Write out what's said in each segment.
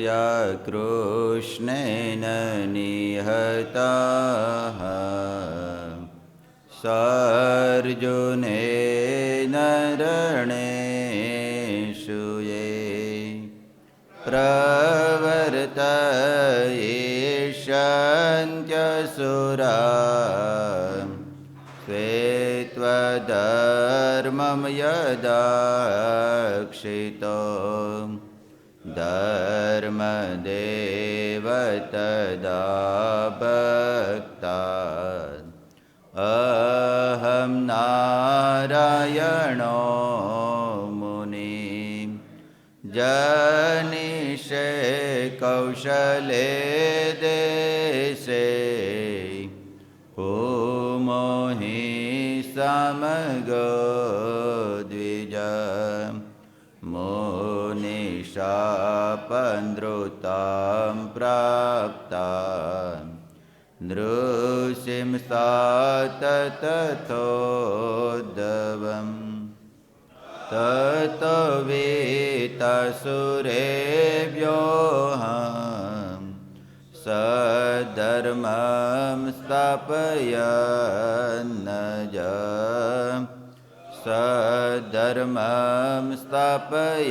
યા કૃષ્ણેન નિહતાઃ સર્જુનેન રણેષુ યે પ્રવર્તયિષ્યન્ત્યસુરા સ્વેત્વધર્મં યદાક્ષિતો ધર્મદેવ તદા ભક્તા અહં નારાયણો મુનિ જનિષે કૌશલે દેશે ભૂમોહિ સમગો દ્વિજ મુનિશાપનૃતાં પ્રાપ્તા નૃસિંહસા તતથોદ્ધવં તતો વેતાસુરેભ્યોऽહં સધર્મં સ્થાપયન્નજ સધર્મં સ્થાપયન્નજ.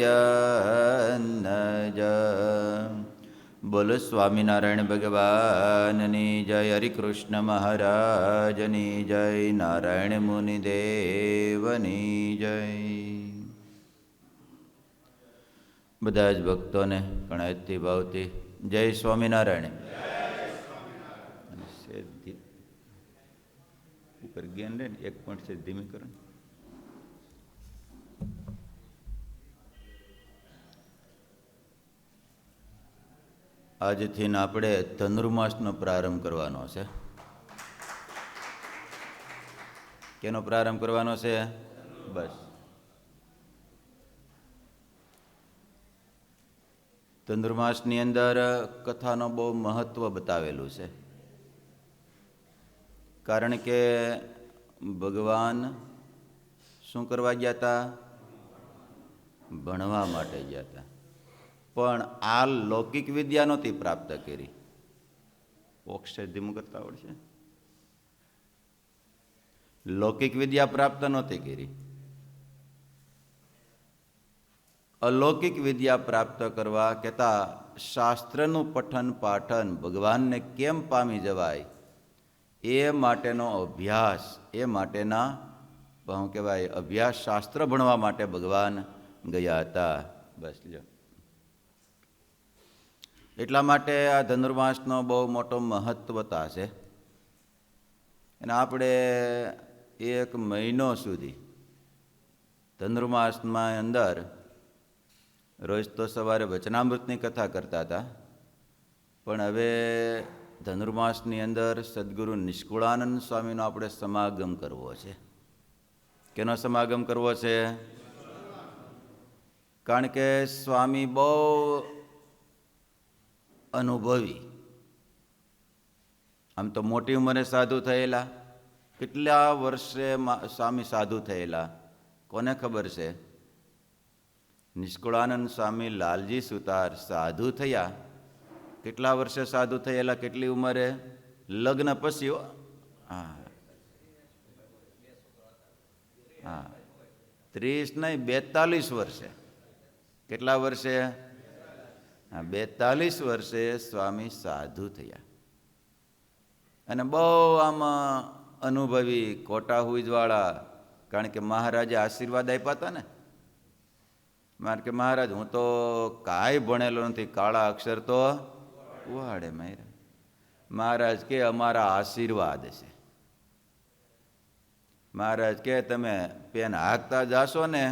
બોલો સ્વામિનારાયણ ભગવાનની જય. હરિકૃષ્ણ મહારાજની જય. નારાયણ મુનિદેવની જય. બધા જ ભક્તોને કણાયતથી ભાવથી જય સ્વામિનારાયણ. ઉપર જ્ઞાન લે ને 1 પોઈન્ટ છે ધીમી કરો. આજથી આપણે ધનુર્માસનો પ્રારંભ કરવાનો છે. કેનો પ્રારંભ કરવાનો છે? બસ ધનુર્માસની અંદર કથાનો બહુ મહત્વ બતાવેલું છે. કારણ કે ભગવાન શું કરવા ગયા હતા? ભણવા માટે ગયા હતા. પણ આ લૌકિક વિદ્યા નહોતી પ્રાપ્ત કરી. અક્ષર ધીમું કરતા આવડશે? લૌકિક વિદ્યા પ્રાપ્ત નહોતી કરી. અલૌકિક વિદ્યા પ્રાપ્ત કરવા કહેતા શાસ્ત્રનું પઠન પાઠન ભગવાનને કેમ પામી જવાય એ માટેનો અભ્યાસ, એ માટેના શું કહેવાય અભ્યાસ, શાસ્ત્ર ભણવા માટે ભગવાન ગયા હતા. બસ લ્યો. એટલા માટે આ ધનુર્માસનો બહુ મોટો મહત્વતા છે. અને આપણે 1 મહિનો સુધી ધનુર્માસમાં અંદર રોજ તો સવારે વચનામૃતની કથા કરતા હતા, પણ હવે ધનુર્માસની અંદર સદગુરુ નિષ્કુળાનંદ સ્વામીનો આપણે સમાગમ કરવો છે. કેનો સમાગમ કરવો છે? કારણ કે સ્વામી બહુ અનુભવી, આમ તો મોટી ઉંમરે સાધુ થયેલા. કેટલા વર્ષે સ્વામી સાધુ થયેલા કોને ખબર છે? નિષ્કુળાનંદ સ્વામી લાલજી સુતાર સાધુ થયા કેટલા વર્ષે સાધુ થયેલા? કેટલી ઉંમરે? લગ્ન પછી. હા હા 30 નહીં 42 વર્ષે. કેટલા વર્ષે? 42 વર્ષે સ્વામી સાધુ થયા. અને બહુ આમાં અનુભવી કોટા હુઈજવાળા. કારણ કે મહારાજે આશીર્વાદ આપ્યા હતા ને. કારણ કે મહારાજ હું તો કાંઈ ભણેલો નથી, કાળા અક્ષર તો ઉહાડે માર્યા. મહારાજ કે અમારા આશીર્વાદ છે. મહારાજ કે તમે પેન હાંકતા જાશો ને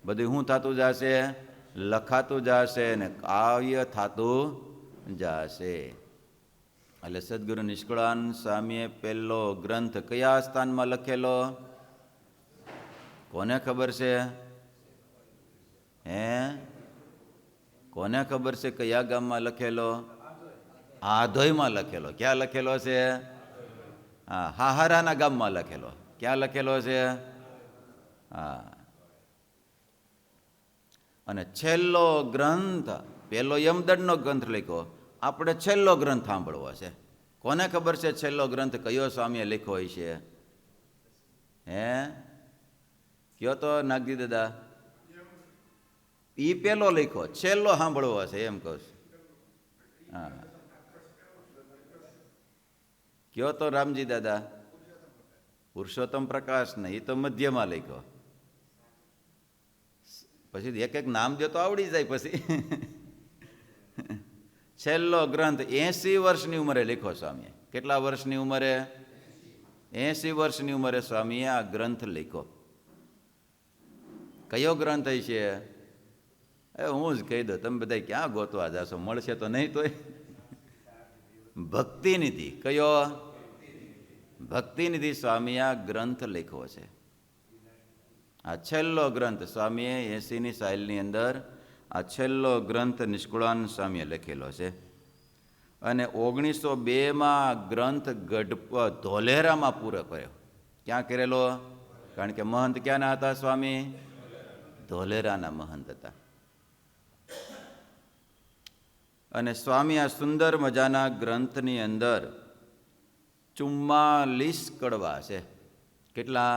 બધું શું થતું જશે? લખાતું જશે ને કાવ્ય થતું જશે. એટલે સદગુરુ નિષ્કુળાનંદ સ્વામીએ પહેલો ગ્રંથ કયા સ્થાનમાં લખેલો? કોને ખબર છે? હે? કોને ખબર છે કયા ગામમાં લખેલો? આધોઈમાં લખેલો. ક્યાં લખેલો છે? હા, હાહારાના ગામમાં લખેલો. ક્યાં લખેલો છે? હા. અને છેલ્લો ગ્રંથ, પેલો યમદંડનો ગ્રંથ લખ્યો, આપણે છેલ્લો ગ્રંથ સાંભળવો છે. કોને ખબર છે છેલ્લો ગ્રંથ કયો સ્વામીએ લખ્યો હોય છે? હે, કયો તો નાગજી દાદા? ઈ પેલો લખ્યો, છેલ્લો સાંભળવો છે એમ કહું છું. હા, કયો તો રામજી દાદા? પુરુષોત્તમ પ્રકાશ ને, એ તો મધ્યમાં લખ્યો. પછી એક એક નામ દે તો આવડી જાય. પછી છેલ્લો ગ્રંથ 80 વર્ષની ઉંમરે લખ્યો સ્વામીએ. કેટલા વર્ષની ઉંમરે? 80 વર્ષની ઉંમરે સ્વામીએ આ ગ્રંથ લખ્યો. કયો ગ્રંથ છે? હું જ કહી દઉં, તમે બધા ક્યાં ગોતવા જાશો, મળશે તો નહીં તોય. ભક્તિનિધિ. કયો? ભક્તિનિધિ સ્વામીએ આ ગ્રંથ લખ્યો છે. આ છેલ્લો ગ્રંથ સ્વામીએ 80ની સાલની અંદર આ છેલ્લો ગ્રંથ નિષ્કુળાનંદ સ્વામીએ લખેલો છે. અને 1902માં ગ્રંથ ધોલેરામાં પૂરો કર્યો. ક્યાં કરેલો? કારણ કે મહંત ક્યાંના હતા સ્વામી? ધોલેરાના મહંત હતા. અને સ્વામી આ સુંદર મજાના ગ્રંથની અંદર 44 કડવા છે. કેટલા?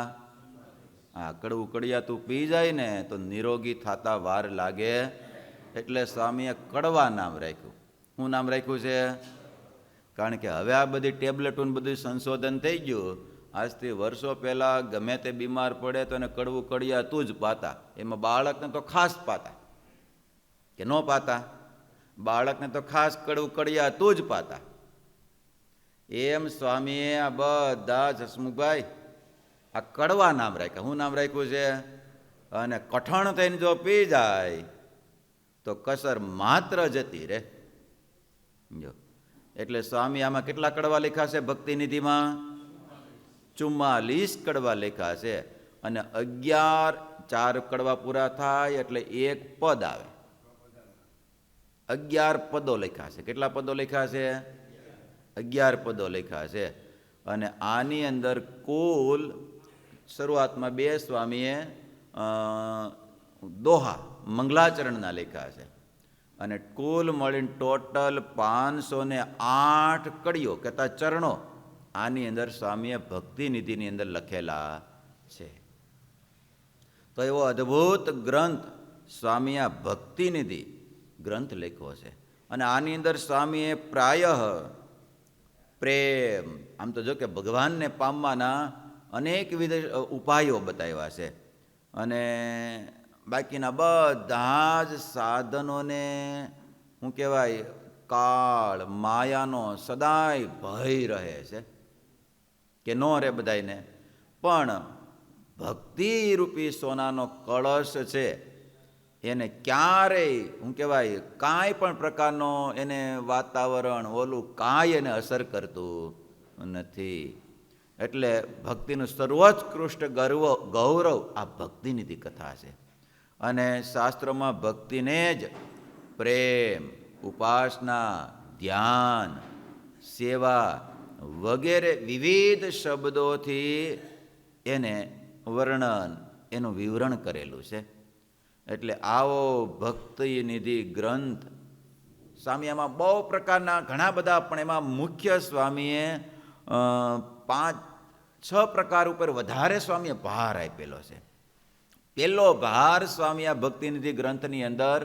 આ કડવું કડિયાતું પી જાય ને તો નિરોગી થતા વાર લાગે, એટલે સ્વામીએ કડવા નામ રાખ્યું. શું નામ રાખ્યું છે? કારણ કે હવે આ બધી ટેબ્લેટોનું બધું સંશોધન થઈ ગયું. આજથી વર્ષો પહેલાં ગમે તે બીમાર પડે તો એને કડવું કડિયાતું જ પાતા. એમાં બાળકને તો ખાસ પાતા કે ન પાતા? બાળકને તો ખાસ કડવું કડિયાતું જ પાતા. એમ સ્વામીએ આ બધા જ હસમુખભાઈ આ કડવા નામ રાખ્યા. શું નામ રાખ્યું છે? અને કઠણ થઈને જો પી જાય તો કસર માત્ર જતી રે. જો એટલે સ્વામી આમાં કેટલા કડવા લખ્યા છે? ભક્તિનિધિમાં 44 કડવા લખ્યા છે. અને 4 કડવા પૂરા થાય એટલે એક પદ આવે. 11 પદો લખ્યા છે. કેટલા પદો લખ્યા છે? 11 પદો લખ્યા છે. અને આની અંદર કુલ શરૂઆતમાં 2 સ્વામીએ દોહા મંગલાચરણના લખ્યા છે. અને કુલ મળીને ટોટલ 508 કડીઓ કહેતા ચરણો આની અંદર સ્વામીએ ભક્તિનિધિની અંદર લખેલા છે. તો એવો અદ્ભુત ગ્રંથ સ્વામીએ આ ભક્તિનિધિ ગ્રંથ લખ્યો છે. અને આની અંદર સ્વામીએ પ્રાય પ્રેમ, આમ તો જો કે ભગવાનને પામવાના અનેકવિધ ઉપાયો બતાવ્યા છે. અને બાકીના બધા જ સાધનોને શું કહેવાય, કાળ માયાનો સદાય ભય રહે છે કે ન રહે બધાને. પણ ભક્તિરૂપી સોનાનો કળશ છે એને ક્યારેય શું કહેવાય કાંઈ પણ પ્રકારનો એને વાતાવરણ ઓલું કાંઈ એને અસર કરતું નથી. એટલે ભક્તિનું સર્વોત્કૃષ્ટ ગૌરવ આ ભક્તિનિધિ કથા છે. અને શાસ્ત્રોમાં ભક્તિને જ પ્રેમ, ઉપાસના, ધ્યાન, સેવા વગેરે વિવિધ શબ્દોથી એને વર્ણન, એનું વિવરણ કરેલું છે. એટલે આવો ભક્તિનિધિ ગ્રંથ સ્વામી એમાં બહુ પ્રકારના ઘણા બધા, પણ એમાં મુખ્ય સ્વામીએ 5-6 પ્રકાર ઉપર વધારે સ્વામીએ ભાર આપેલો છે. પહેલો ભાર સ્વામી આ ભક્તિનિધિ ગ્રંથની અંદર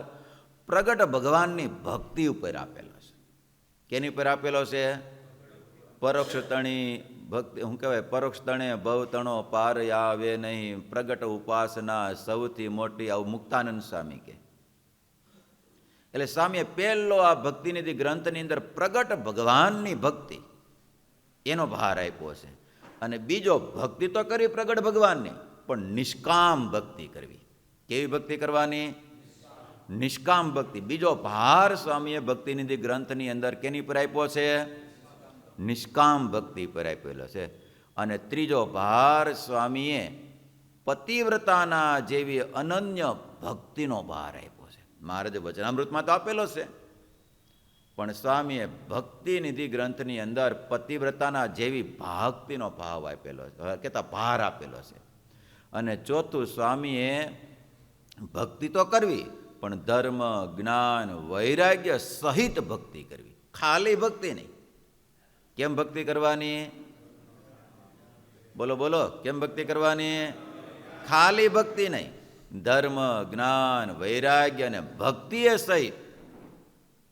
પ્રગટ ભગવાનની ભક્તિ ઉપર આપેલો છે. કેની ઉપર આપેલો છે? પરોક્ષ તણી ભક્તિ, શું કહેવાય, પરોક્ષ તણે ભવતણો પાર આવે નહીં, પ્રગટ ઉપાસના સૌથી મોટી, આવું મુક્તાનંદ સ્વામી કે. એટલે સ્વામીએ પહેલો આ ભક્તિનિધિ ગ્રંથની અંદર પ્રગટ ભગવાનની ભક્તિ એનો ભાર આપ્યો છે. અને બીજો, ભક્તિ તો કરવી પ્રગટ ભગવાનની, પણ નિષ્કામ ભક્તિ કરવી. કેવી ભક્તિ કરવાની? નિષ્કામ ભક્તિ. બીજો ભાર સ્વામીએ ભક્તિનિધિ ગ્રંથની અંદર કેની પર આપ્યો છે? નિષ્કામ ભક્તિ પર આપેલો છે. અને ત્રીજો ભાર સ્વામીએ પતિવ્રતાના જેવી અનન્ય ભક્તિનો ભાર આપ્યો છે. મહારાજે વચનામૃતમાં તો આપેલો છે, પણ સ્વામીએ ભક્તિનિધિ ગ્રંથની અંદર પતિવ્રતાના જેવી ભક્તિનો ભાવ આપેલો છે, કહેતા ભાર આપેલો છે. અને ચોથું, સ્વામીએ ભક્તિ તો કરવી પણ ધર્મ, જ્ઞાન, વૈરાગ્ય સહિત ભક્તિ કરવી, ખાલી ભક્તિ નહીં. કેમ ભક્તિ કરવાની? બોલો બોલો, કેમ ભક્તિ કરવાની? ખાલી ભક્તિ નહીં, ધર્મ, જ્ઞાન, વૈરાગ્ય અને ભક્તિએ સહિત,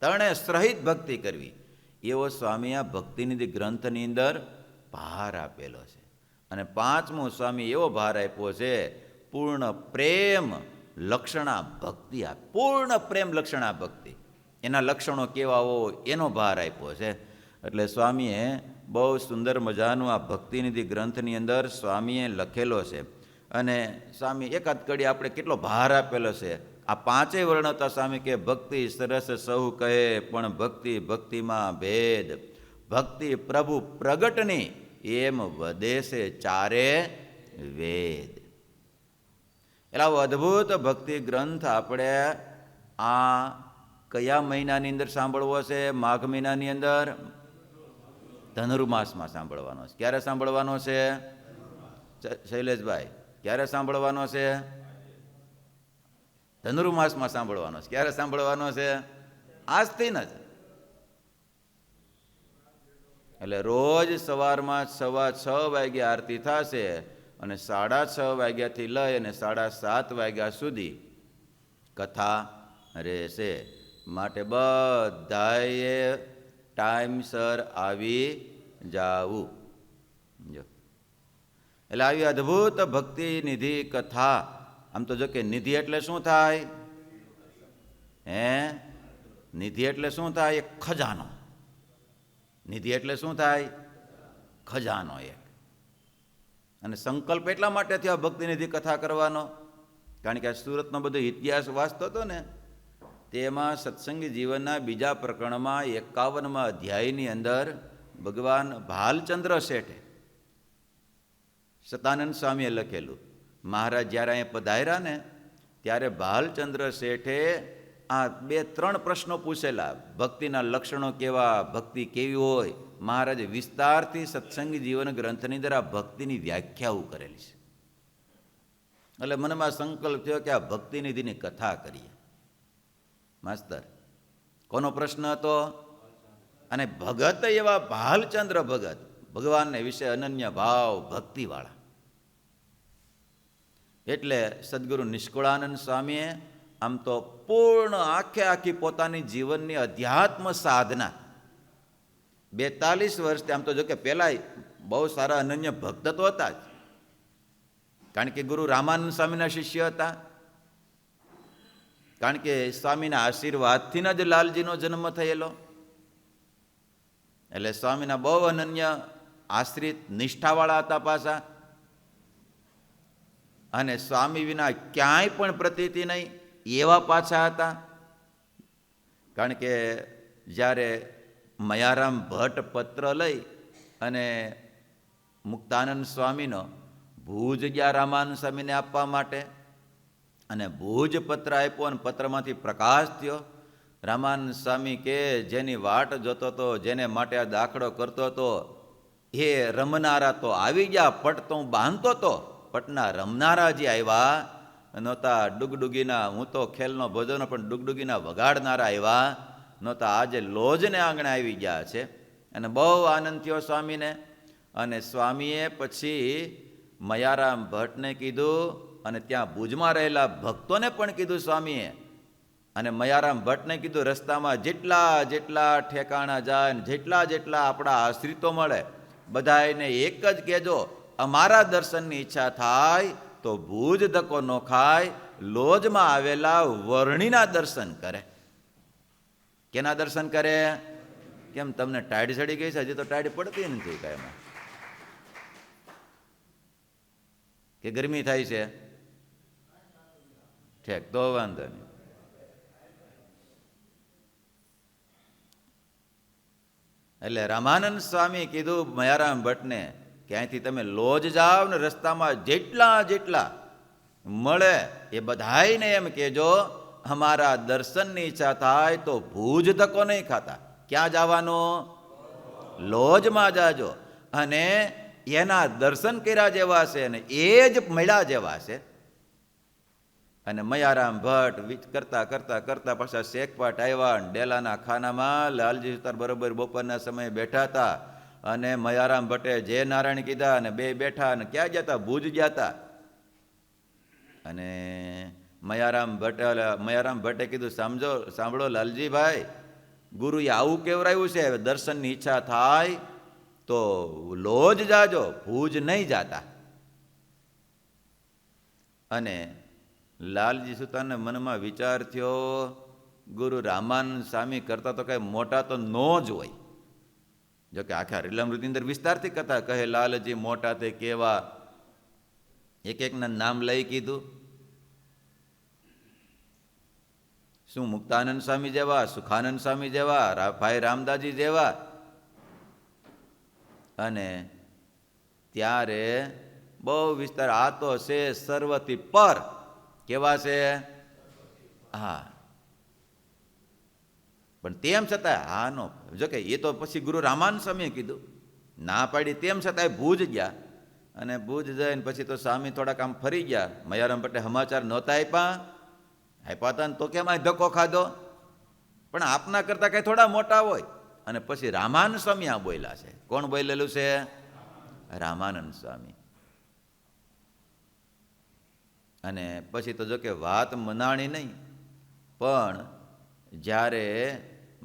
ત્રણે સહિત ભક્તિ કરવી. એવો સ્વામી આ ભક્તિનિધિ ગ્રંથની અંદર ભાર આપેલો છે. અને પાંચમું સ્વામી એવો ભાર આપ્યો છે, પૂર્ણ પ્રેમ લક્ષણા ભક્તિ. આ પૂર્ણ પ્રેમ લક્ષણા ભક્તિ, એના લક્ષણો કેવા હોય એનો ભાર આપ્યો છે. એટલે સ્વામીએ બહુ સુંદર મજાનું આ ભક્તિનિધિ ગ્રંથની અંદર સ્વામીએ લખેલો છે. અને સ્વામી એકાદ કડી આપણે કેટલો ભાર આપેલો છે. આ પાંચેય વર્ણતા સ્વામી કે ભક્તિ સરસ સહુ કહે, પણ ભક્તિ ભક્તિમાં ભેદ, ભક્તિ પ્રભુ પ્રગટની એમ વધે છે ચારે વેદ. એટલે આવો અદ્ભુત ભક્તિ ગ્રંથ આપણે આ કયા મહિનાની અંદર સાંભળવો છે? માઘ મહિનાની અંદર ધનુર્માસમાં સાંભળવાનો છે. ક્યારે સાંભળવાનો છે શૈલેષભાઈ? ક્યારે સાંભળવાનો છે? ધનુર્માસમાં સાંભળવાનો છે. ક્યારે સાંભળવાનો છે? આજથી ન જ. એટલે રોજ સવારમાં 6:15 વાગ્યે આરતી થશે અને 6:30 વાગ્યાથી લઈ અને 7:30 વાગ્યા સુધી કથા રહેશે. માટે બધાએ ટાઈમસર આવી જાવું. જો એટલે આવી અદ્ભુત ભક્તિ નિધિ કથા. આમ તો જો કે નિધિ એટલે શું થાય? નિધિ એટલે શું થાય? એક ખજાનો. નિધિ એટલે શું થાય? ખજાનો એક. અને સંકલ્પ એટલા માટે થયો ભક્તિ નિધિ કથા કરવાનો, કારણ કે આ સુરતનો બધો ઇતિહાસ વાંચતો હતો ને, તેમાં સત્સંગી જીવનના બીજા પ્રકરણમાં 51મા અધ્યાયની અંદર ભગવાન ભાલચંદ્ર શેઠે સતાનંદ સ્વામીએ લખેલું. મહારાજ જ્યારે અહીંયા પધાર્યા ને ત્યારે ભાલચંદ્ર શેઠે આ 2-3 પ્રશ્નો પૂછેલા. ભક્તિના લક્ષણો કેવા, ભક્તિ કેવી હોય. મહારાજે વિસ્તારથી સત્સંગી જીવન ગ્રંથની અંદર આ ભક્તિની વ્યાખ્યાઓ કરેલી છે. એટલે મનમાં સંકલ્પ થયો કે આ ભક્તિનિધિની કથા કરીએ. માસ્તર, કોનો પ્રશ્ન હતો? અને ભગત એવા ભાલચંદ્ર ભગત, ભગવાનને વિશે અનન્ય ભાવ, ભક્તિવાળા. એટલે સદગુરુ નિષ્કુળાનંદ સ્વામીએ આમ તો પૂર્ણ આખી પોતાની જીવનની અધ્યાત્મ સાધના 42 વર્ષથી, આમ તો જો કે પહેલાં બહુ સારા અનન્ય ભક્ત તો હતા જ, કારણ કે ગુરુ રામાનંદ સ્વામીના શિષ્ય હતા. કારણ કે સ્વામીના આશીર્વાદથી જ લાલજીનો જન્મ થયેલો. એટલે સ્વામીના બહુ અનન્ય આશ્રિત નિષ્ઠાવાળા હતા પાછા. અને સ્વામી વિના ક્યાંય પણ પ્રતીતિ નહીં એવા પાછા હતા. કારણ કે જ્યારે મયારામ ભટ્ટ પત્ર લઈ અને મુક્તાનંદ સ્વામીનો ભુજ ગયા રામાનંદ સ્વામીને આપવા માટે, અને ભુજ પત્ર આપ્યો અને પત્રમાંથી પ્રકાશ થયો. રામાનંદ સ્વામી કે જેની વાટ જોતો હતો, જેને માટે આ દાખલો કરતો હતો, એ રમનારા તો આવી ગયા, પટ તો હું બાંધતો હતો, પટના રમનારા જે આવ્યા નહોતા. ડુગડુગીના, હું તો ખેલનો ભજનો પણ ડુગડુગીના વગાડનારા આવ્યા નહોતા. આજે લોજને આંગણે આવી ગયા છે. અને બહુ આનંદ થયો સ્વામીને. અને સ્વામીએ પછી મયારામ ભટ્ટને કીધું, અને ત્યાં ભુજમાં રહેલા ભક્તોને પણ કીધું સ્વામીએ. અને મયારામ ભટ્ટને કીધું, રસ્તામાં જેટલા જેટલા ઠેકાણા જાય ને જેટલા આપણા આશ્રિતો મળે, બધાને એક જ કહેજો, અમારા દર્શનની ઈચ્છા થાય તો ભુજ ધક્કો ન ખાય, લોજમાં આવેલા વર્ણિના દર્શન કરે. કેના દર્શન કરે? કેમ તમને ટાઢ ચડી ગઈ છે? હજી તો ટાઢ પડતી નથી કાંઈ. કે ગરમી થાય છે? ઠેક, તો વાંધો નહીં. એટલે રામાનંદ સ્વામી કીધું મયારામ ભટ્ટને કે અહીંથી તમે લોજ જાઓ ને રસ્તામાં જેટલા મળે એ બધાઈને એમ કહેજો, અમારા દર્શનની ઈચ્છા થાય તો ભુજ ધક્કો નહીં ખાતા. ક્યાં જવાનું? લોજમાં જાજો. અને એના દર્શન કર્યા જેવા છે ને એ જ મળ્યા જેવા છે. અને મયારામ ભટ્ટ કરતા કરતા કરતા પાછા શેખપાટ આવ્યા. ડેલાના ખાનામાં લાલજી સુતાર બરોબર બપોરના સમયે બેઠા હતા. અને મયારામ ભટ્ટે જે નારાયણ કીધા અને બે બેઠા. અને ક્યાં ગયા હતા? ભુજ ગયા હતા. અને મયારામ ભટ્ટે કીધું, સાંભળો લાલજીભાઈ, ગુરુએ આવું કેવરાયું છે, દર્શનની ઈચ્છા થાય તો લોજ જાજો, ભુજ નહીં જાતા. અને લાલજી સુતારને મનમાં વિચાર થયો, ગુરુ રામાનંદ સ્વામી કરતા તો કઈ મોટા તો ન જ હોય. જોકે આખા લીલામૃતની અંદર વિસ્તારથી કથા કહે, લાલજી મોટા તે કેવા, એક એકના નામ લઈ કીધું. શું મુક્તાનંદ સ્વામી જેવા, સુખાનંદ સ્વામી જેવા, ભાઈ રામદાસજી જેવા. અને ત્યારે બહુ વિસ્તાર, આ તો છે સર્વથી પર. કેવા છે? હા. પણ તેમ છતાં હા નો, જોકે એ તો પછી ગુરુ રામાનંદ સ્વામીએ કીધું, ના પાડી. તેમ છતાં ભુજ ગયા. અને ભુજ જઈને પછી તો સ્વામી થોડાક આમ ફરી ગયા. મયારામ ભટ્ટે સમાચાર નહોતા આપ્યા હતા ને તો કેમ આ ધક્કો ખાધો? પણ આપના કરતા કઈ થોડા મોટા હોય. અને પછી રામાનંદ સ્વામી આ બોલ્યા છે. કોણ બોલેલું છે? રામાનંદ સ્વામી. અને પછી તો જો કે વાત મનાણી નહીં, પણ જ્યારે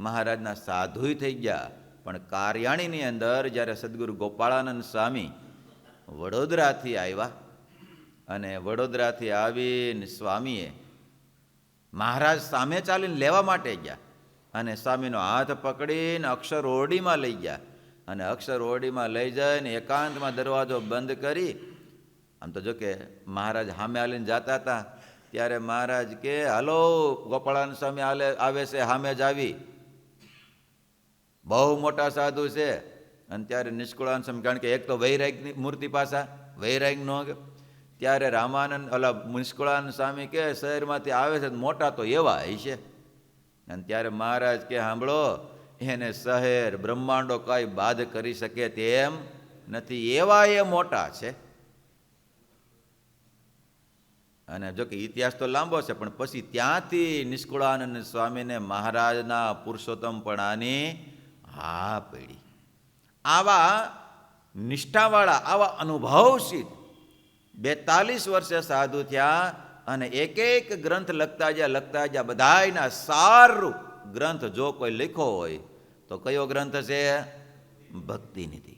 મહારાજના સાધુય થઈ ગયા, પણ કાર્યાણીની અંદર જ્યારે સદગુરુ ગોપાળાનંદ સ્વામી વડોદરાથી આવ્યા, અને વડોદરાથી આવીને સ્વામીએ મહારાજ સામે ચાલીને લેવા માટે ગયા. અને સ્વામીનો હાથ પકડીને અક્ષર ઓરડીમાં લઈ ગયા. અને અક્ષર ઓરડીમાં લઈ જઈને એકાંતમાં દરવાજો બંધ કરી, આમ તો જો કે મહારાજ સામે હાલીને જતા હતા, ત્યારે મહારાજ કે હાલો ગોપાળાનંદ સ્વામી આવે છે, સામે જ આવી, બહુ મોટા સાધુ છે. અને ત્યારે નિષ્કુળાનંદ સ્વામી, કારણ કે એક તો વૈરાગની મૂર્તિ પાછા, વૈરાગ નો, ત્યારે રામાનંદ નિષ્કુળાનંદ સ્વામી કે શહેરમાંથી આવે છે, મોટા તો એવા હશે. અને ત્યારે મહારાજ કે સાંભળો, એને શહેર બ્રહ્માંડો કઈ બાદ કરી શકે તેમ નથી, એવા એ મોટા છે. અને જો કે ઇતિહાસ તો લાંબો છે, પણ પછી ત્યાંથી નિષ્કુળાનંદ સ્વામીને મહારાજના પુરુષોત્તમપણાની હા પડી. આવા નિષ્ઠાવાળા, આવા અનુભવસિદ્ધ 42 વર્ષે સાધુ થયા. અને એક એક ગ્રંથ લખતા ગયા. બધાયના સારરૂપ ગ્રંથ જો કોઈ લખ્યો હોય તો કયો ગ્રંથ છે? ભક્તિનિધિ.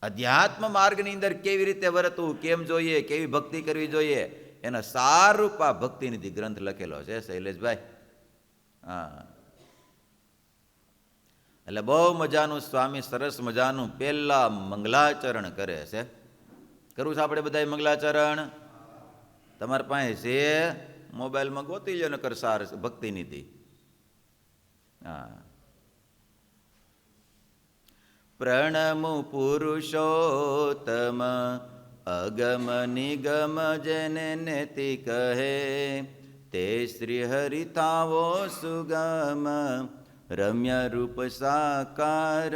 અધ્યાત્મ માર્ગની અંદર કેવી રીતે વર્તવું, કેમ જોઈએ, કેવી ભક્તિ કરવી જોઈએ, એનો સારરૂપ આ ભક્તિનિધિ ગ્રંથ લખેલો છે શૈલેષભાઈ. હા, એટલે બહુ મજાનું સ્વામી સરસ મજાનું પહેલા મંગલાચરણ કરે છે. કરવું છે આપણે બધા મંગલાચરણ? તમારી પાસે છે? મોબાઈલમાં ગોતી લો નકર સાર ભક્તિનિધિ. હા. પ્રણમુ પુરુષોત્તમ અગમ નિગમ જેને નેતિ કહે, તે શ્રી હરિતાવો સુગમ રમ્ય રૂપ સાકાર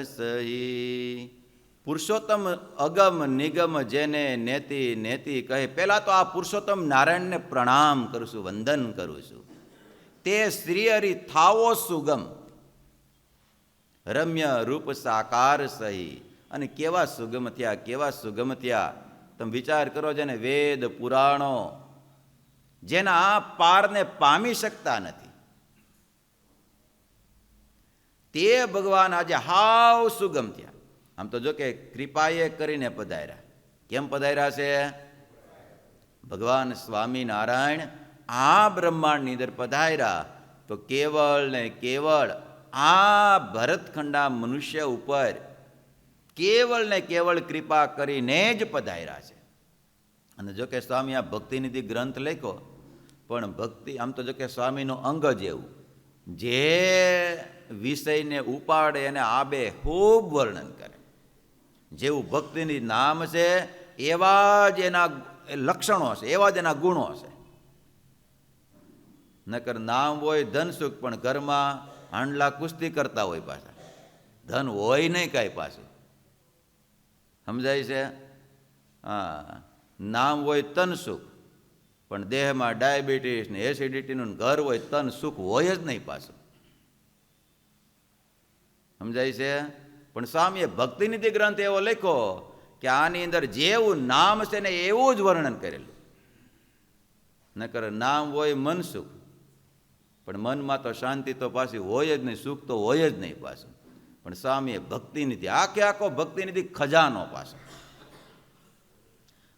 સહી. પુરુષોત્તમ અગમ નિગમ જેને નેતિ નેતિ કહે. પહેલા તો આ પુરુષોત્તમ નારાયણને પ્રણામ કરું છું, વંદન કરું છું. તે શ્રી હરિ થાવો સુગમ રમ્ય રૂપ સાકાર સહી. અને કેવા સુગમ થયા, કેવા સુગમ થયા. તમે વિચાર કરો, જેને વેદ પુરાણો જેના આ પારને પામી શકતા નથી, તે ભગવાન આજે હાવ સુગમ થયા. આમ તો જો કે કૃપાએ કરીને પધાર્યા. કેમ પધાર્યા છે? ભગવાન સ્વામિનારાયણ આ બ્રહ્માંડની અંદર પધાર્યા તો કેવળ ને કેવળ આ ભરતખંડા મનુષ્ય ઉપર કેવળ ને કેવળ કૃપા કરીને જ પધાર્યા છે. અને જો કે સ્વામી આ ભક્તિનિધિ ગ્રંથ લખ્યો, પણ ભક્તિ આમ તો જો કે સ્વામીનું અંગ જેવું, જે વિષયને ઉપાડે એને આબે ખૂબ વર્ણન કરે. જેવું ભક્તિની નામ છે એવા જ એના લક્ષણો છે, એવા જ એના ગુણો છે. નકર નામ હોય ધનસુખ, પણ ઘરમાં હાંડલા કુસ્તી કરતા હોય, પાછા ધન હોય નહીં કાંઈ પાછું. સમજાય છે? હા. નામ હોય તનસુખ, પણ દેહમાં ડાયાબિટીસ ને એસિડિટીનું ઘર હોય તન સુખ હોય જ નહીં પાછું. સમજાય છે? પણ સ્વામીએ ભક્તિનિધિ ગ્રંથ એવો લખ્યો કે આની અંદર જેવું નામ છે ને એવું જ વર્ણન કરેલું. નકર નામ હોય મનસુખ, પણ મનમાં તો શાંતિ તો પાછી હોય જ નહીં, સુખ તો હોય જ નહીં પાછું. પણ સ્વામીએ ભક્તિનિધિ આખે આખો ભક્તિનિધિ ખજાનો પાછો.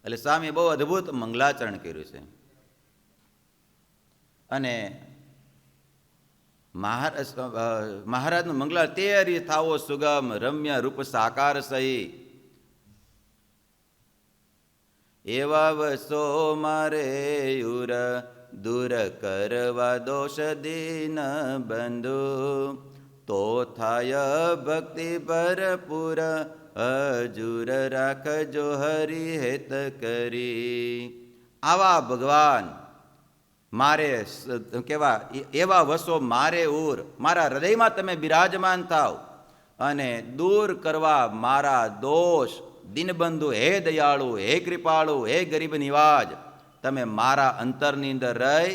એટલે સ્વામીએ બહુ અદ્ભુત મંગલાચરણ કર્યું છે. અને મહારાજનું મંગલા તેરી થાવો સુગમ રમ્ય રૂપ સાકાર સહી, એવા વસો મારે યુર દૂર કરવા દોષ દીન બંધુ, તો થાય ભક્તિ ભરપૂર હજુર રાખજો હરિહેત કરી. આવા ભગવાન મારે કેવા એવા વસો મારે ઉર, મારા હૃદયમાં તમે બિરાજમાન થાવ અને દૂર કરવા મારા દોષ. દીનબંધુ, હે દયાળુ, હે કૃપાળુ, હે ગરીબ નિવાજ, તમે મારા અંતરની અંદર રહી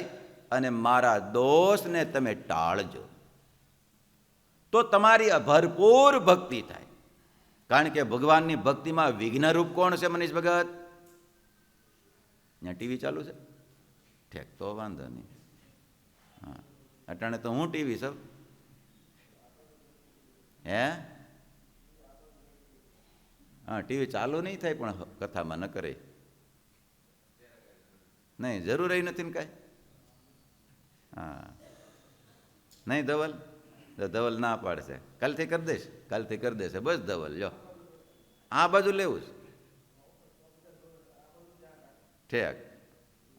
અને મારા દોષને તમે ટાળજો, તો તમારી ભરપૂર ભક્તિ થાય. કારણ કે ભગવાનની ભક્તિમાં વિઘ્નરૂપ કોણ છે મનીષ ભગત? ત્યાં ટીવી ચાલુ છે? ઠેક, તો વાંધો નહીં. હા, અટાણે તો હું ટીવી સૌ હે. હા, ટીવી ચાલુ નહીં થાય પણ કથામાં ન કરે નહીં, જરૂર નથી ને કાંઈ. હા, નહીં ધવલ? ધવલ ના પાડશે, કાલથી કરી દઈશ, કાલથી કરી દેશે. બસ ધવલ જો આ બાજુ લેવું છે. ઠેક,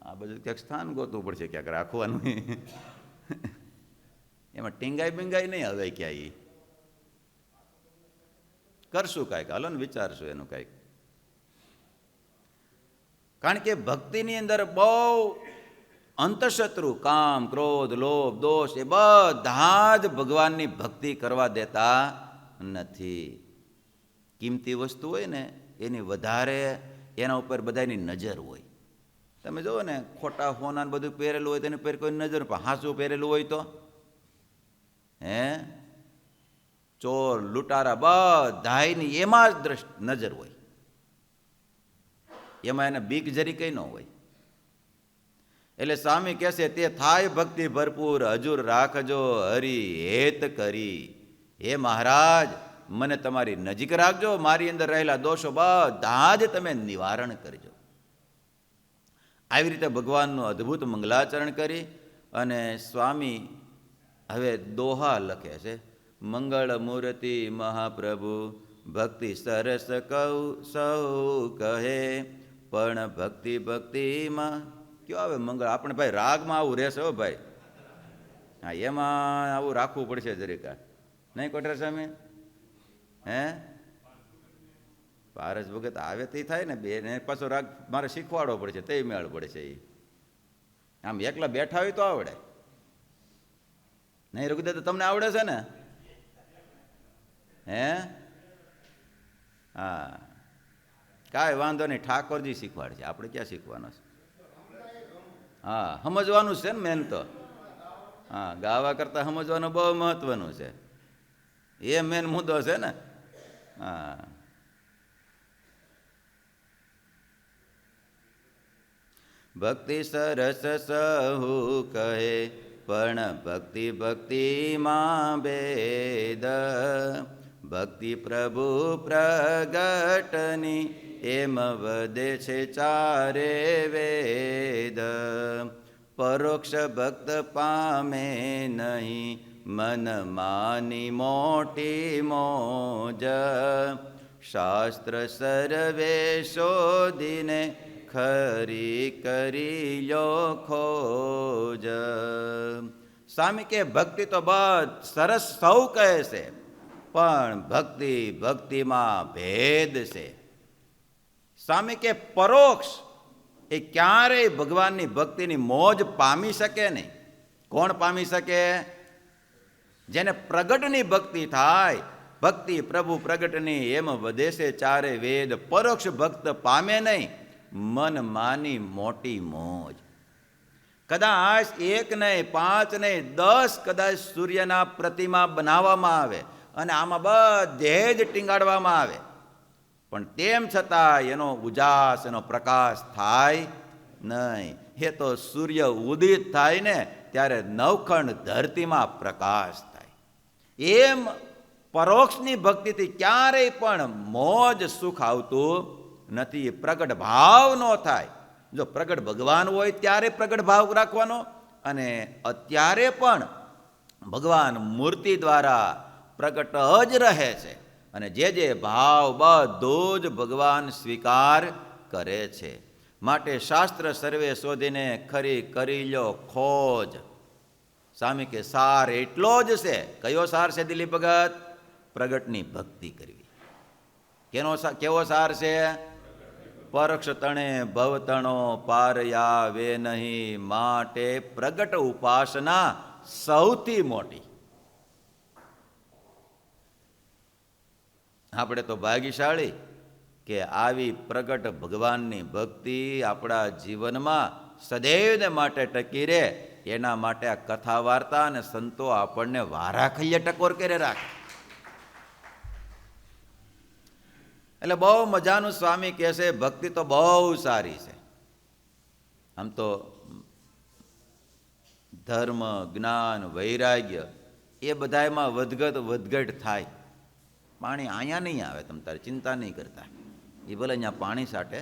આ બાજુ ક્યાંક સ્થાન ગોતવું પડશે, ક્યાંક રાખવાનું. એમાં ટીંગાઈ બિંગાઈ નહીં હવે ક્યાંય. કરશું કાંઈક, હાલો ને વિચારશું એનું કાંઈક. કારણ કે ભક્તિની અંદર બહુ અંતઃશત્રુ કામ, ક્રોધ, લોભ, દોષ એ બધા જ ભગવાનની ભક્તિ કરવા દેતા નથી. કિંમતી વસ્તુ હોય ને એની વધારે એના ઉપર બધાની નજર હોય. તમે જુઓ ને ખોટા હોના બધું પહેરેલું હોય તેની પર કોઈ નજર, પણ હાસું પહેરેલું હોય તો હે ચોર લૂંટારા બધાની એમાં જ નજર હોય, એમાં એને બીક જરી કઈ ન હોય. એટલે સ્વામી કહેશે તે થાય ભક્તિ ભરપૂર હજુર રાખજો હરિ હેત કરી. હે મહારાજ, મને તમારી નજીક રાખજો, મારી અંદર રહેલા દોષો બધા જ તમે નિવારણ કરજો. આવી રીતે ભગવાનનું અદ્ભુત મંગલાચરણ કરી અને સ્વામી હવે દોહા લખે છે. મંગળ મૂર્તિ મહાપ્રભુ ભક્તિ સરસ કહું સૌ કહે, પણ ભક્તિ ભક્તિમાં કયો આવે મંગળ? આપણે ભાઈ રાગમાં આવું રહેશે હો ભાઈ. હા, એમાં આવું રાખવું પડશે જરીકા, નહીં કોઠાર સામે? હે પારસ ભગત આવે તે થાય ને બે ને પાછો રાગ મારે શીખવાડવો પડશે, તે મેળ પડશે. એ આમ એકલા બેઠા હોય તો આવડે નહીં. રઘુદે તો તમને આવડે છે ને? હે હા, કાંઈ વાંધો નહીં, ઠાકોરજી શીખવાડશે, આપણે ક્યાં શીખવાનો છે? હા, સમજવાનું છે ને મેન તો. હા, ગાવા કરતાં સમજવાનું બહુ મહત્વનું છે, એ મેન મુદ્દો છે ને. હા, ભક્તિ સરસ સહુ કહે, પણ ભક્તિ ભક્તિમાં ભેદ. ભક્તિ પ્રભુ પ્રગટની એમ વધે છે ચારે વેદ. પરોક્ષ ભક્ત પામે નહીં મન માની મોટી મોજ. શાસ્ત્ર સર્વે શોધીને ખરી કરી લો ખોજ. સ્વામી કે ભક્તિ તો બધ સરસ સૌ કહે છે, પણ ભક્તિ ભક્તિમાં ભેદ છે. સ્વામી કે પરોક્ષ એ ક્યારેય ભગવાનની ભક્તિની મોજ પામી શકે નહીં. કોણ પામી શકે? જેને પ્રગટની ભક્તિ થાય. ભક્તિ પ્રભુ પ્રગટની એમ વધે છે ચારે વેદ. પરોક્ષ ભક્ત પામે નહીં મન માની મોટી મોજ. કદાચ 1 નહીં, 5 નહીં, 10 કદાચ સૂર્યના પ્રતિમા બનાવવામાં આવે અને આમાં બધે જ ટીંગાડવામાં આવે, પણ તેમ છતાં એનો ઉજાસ, એનો પ્રકાશ થાય નહીં. એ તો સૂર્ય ઉદિત થાય ને ત્યારે નવખંડ ધરતીમાં પ્રકાશ થાય. એમ પરોક્ષની ભક્તિથી ક્યારેય પણ મોજ સુખ આવતું નથી, પ્રગટ ભાવ ન થાય. જો પ્રગટ ભગવાન હોય ત્યારે પ્રગટ ભાવ રાખવાનો, અને અત્યારે પણ ભગવાન મૂર્તિ દ્વારા પ્રગટ જ રહે છે, અને જે ભાવ બધું જ ભગવાન સ્વીકાર કરે છે. માટે શાસ્ત્ર સર્વે શોધીને ખરી કરી લો ખોજ. સ્વામી કે સાર એટલો જ છે. કયો સાર છે દિલીપ ભગત? પ્રગટની ભક્તિ કરવી. કેવો સાર છે? પરોક્ષ તણે ભવતણો પારયા વે નહીં, માટે પ્રગટ ઉપાસના સૌથી મોટી. આપણે તો ભાગ્યશાળી કે આવી પ્રગટ ભગવાનની ભક્તિ આપણા જીવનમાં સદૈવને માટે ટકી રહે. એના માટે આ કથા વાર્તા અને સંતો આપણને વારાખલ્ય ટકોર કરે રાખે. એટલે બહુ મજાનું સ્વામી કહે છે, ભક્તિ તો બહુ સારી છે. આમ તો ધર્મ, જ્ઞાન, વૈરાગ્ય એ બધામાં વધઘટ થાય. પાણી અહીંયા નહીં આવે, તમે તારે ચિંતા નહીં કરતા. એ ભલે અહીંયા પાણી સાટે,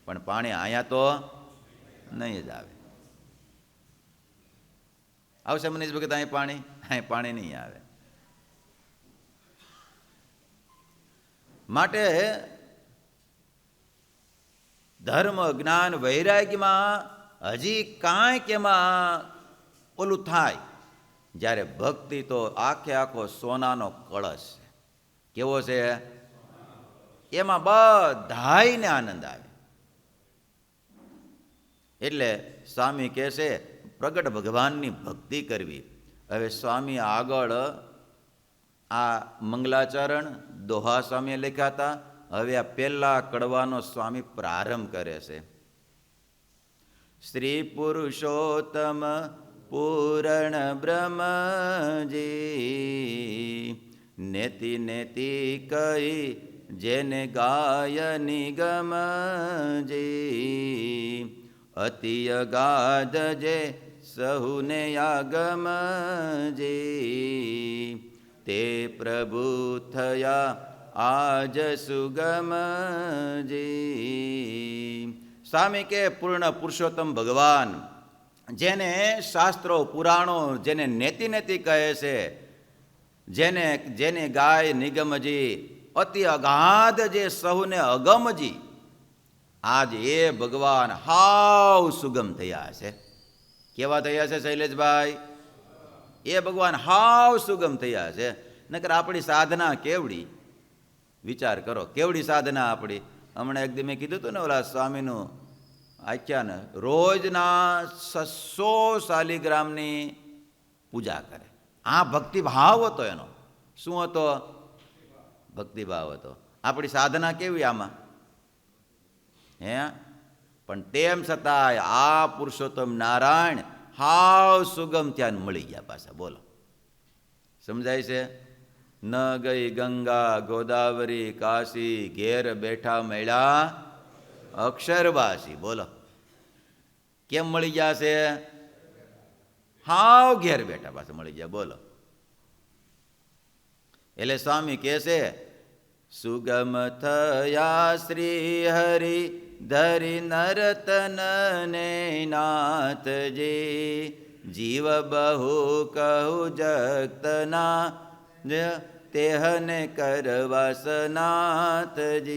પણ પાણી અહીંયા તો નહીં જ આવે. આવશે મનીષ ભગત અહીં પાણી નહીં આવે. માટે ધર્મ, જ્ઞાન, વૈરાગ્યમાં હજી કાંઈક એમાં ઓલું થાય, જ્યારે ભક્તિ તો આખો સોનાનો કળશ છે. કેવો છે? એમાં બધાયને આનંદ આવે. એટલે સ્વામી કહે છે પ્રગટ ભગવાનની ભક્તિ કરવી. હવે સ્વામી આગળ આ મંગલાચરણ દોહા સ્વામીએ લખ્યા હતા. હવે આ પહેલા કડવાનો સ્વામી પ્રારંભ કરે છે. શ્રી પુરુષોત્તમ પૂરણ બ્રહ્મજી, નેતિ નેતિ કઈ જેને ગાય નિગમજી, અતિ અગાધ જે સહુને આગમજી, તે પ્રભુ થયા આજ સુગમજી. સ્વામી કે પૂર્ણ પુરુષોત્તમ ભગવાન, જેને શાસ્ત્રો પુરાણો જેને નેતિ નેતિ કહે છે, જેને ગાય નિગમજી, અતિ અગાધ જે સહુને અગમજી, આજ એ ભગવાન હાવ સુગમ થયા છે. કેવા થયા છે શૈલેષભાઈ? એ ભગવાન હાવ સુગમ થયા છે. નકર આપણી સાધના કેવડી? વિચાર કરો, કેવડી સાધના આપણી. હમણાં એક દી મેં કીધું હતું ને, ઓલા સ્વામીનું આખ્યાન, રોજના 600 શાલિગ્રામની પૂજા કરે. આ ભક્તિભાવ હતો એનો. શું હતો? ભક્તિભાવ હતો. આપણી સાધના કેવી આમાં? હે? પણ તેમ છતાંય આ પુરુષોત્તમ નારાયણ હાવ સુગમ ત્યાં મળી ગયા પાછા. બોલો, સમજાય છે? ન ગઈ ગંગા ગોદાવરી કાશી, ઘેર બેઠા મળ્યા અક્ષરવાસી. બોલો, કેમ મળી ગયા છે? હાવ ઘેર બેઠા પાછા મળી ગયા. બોલો, એટલે સ્વામી કહે છે સુગમ થયા શ્રી હરિ ધરી નરતન ને નાથજી, જીવ બહુ કહું જગતના તેહને કરવા સનાથજી,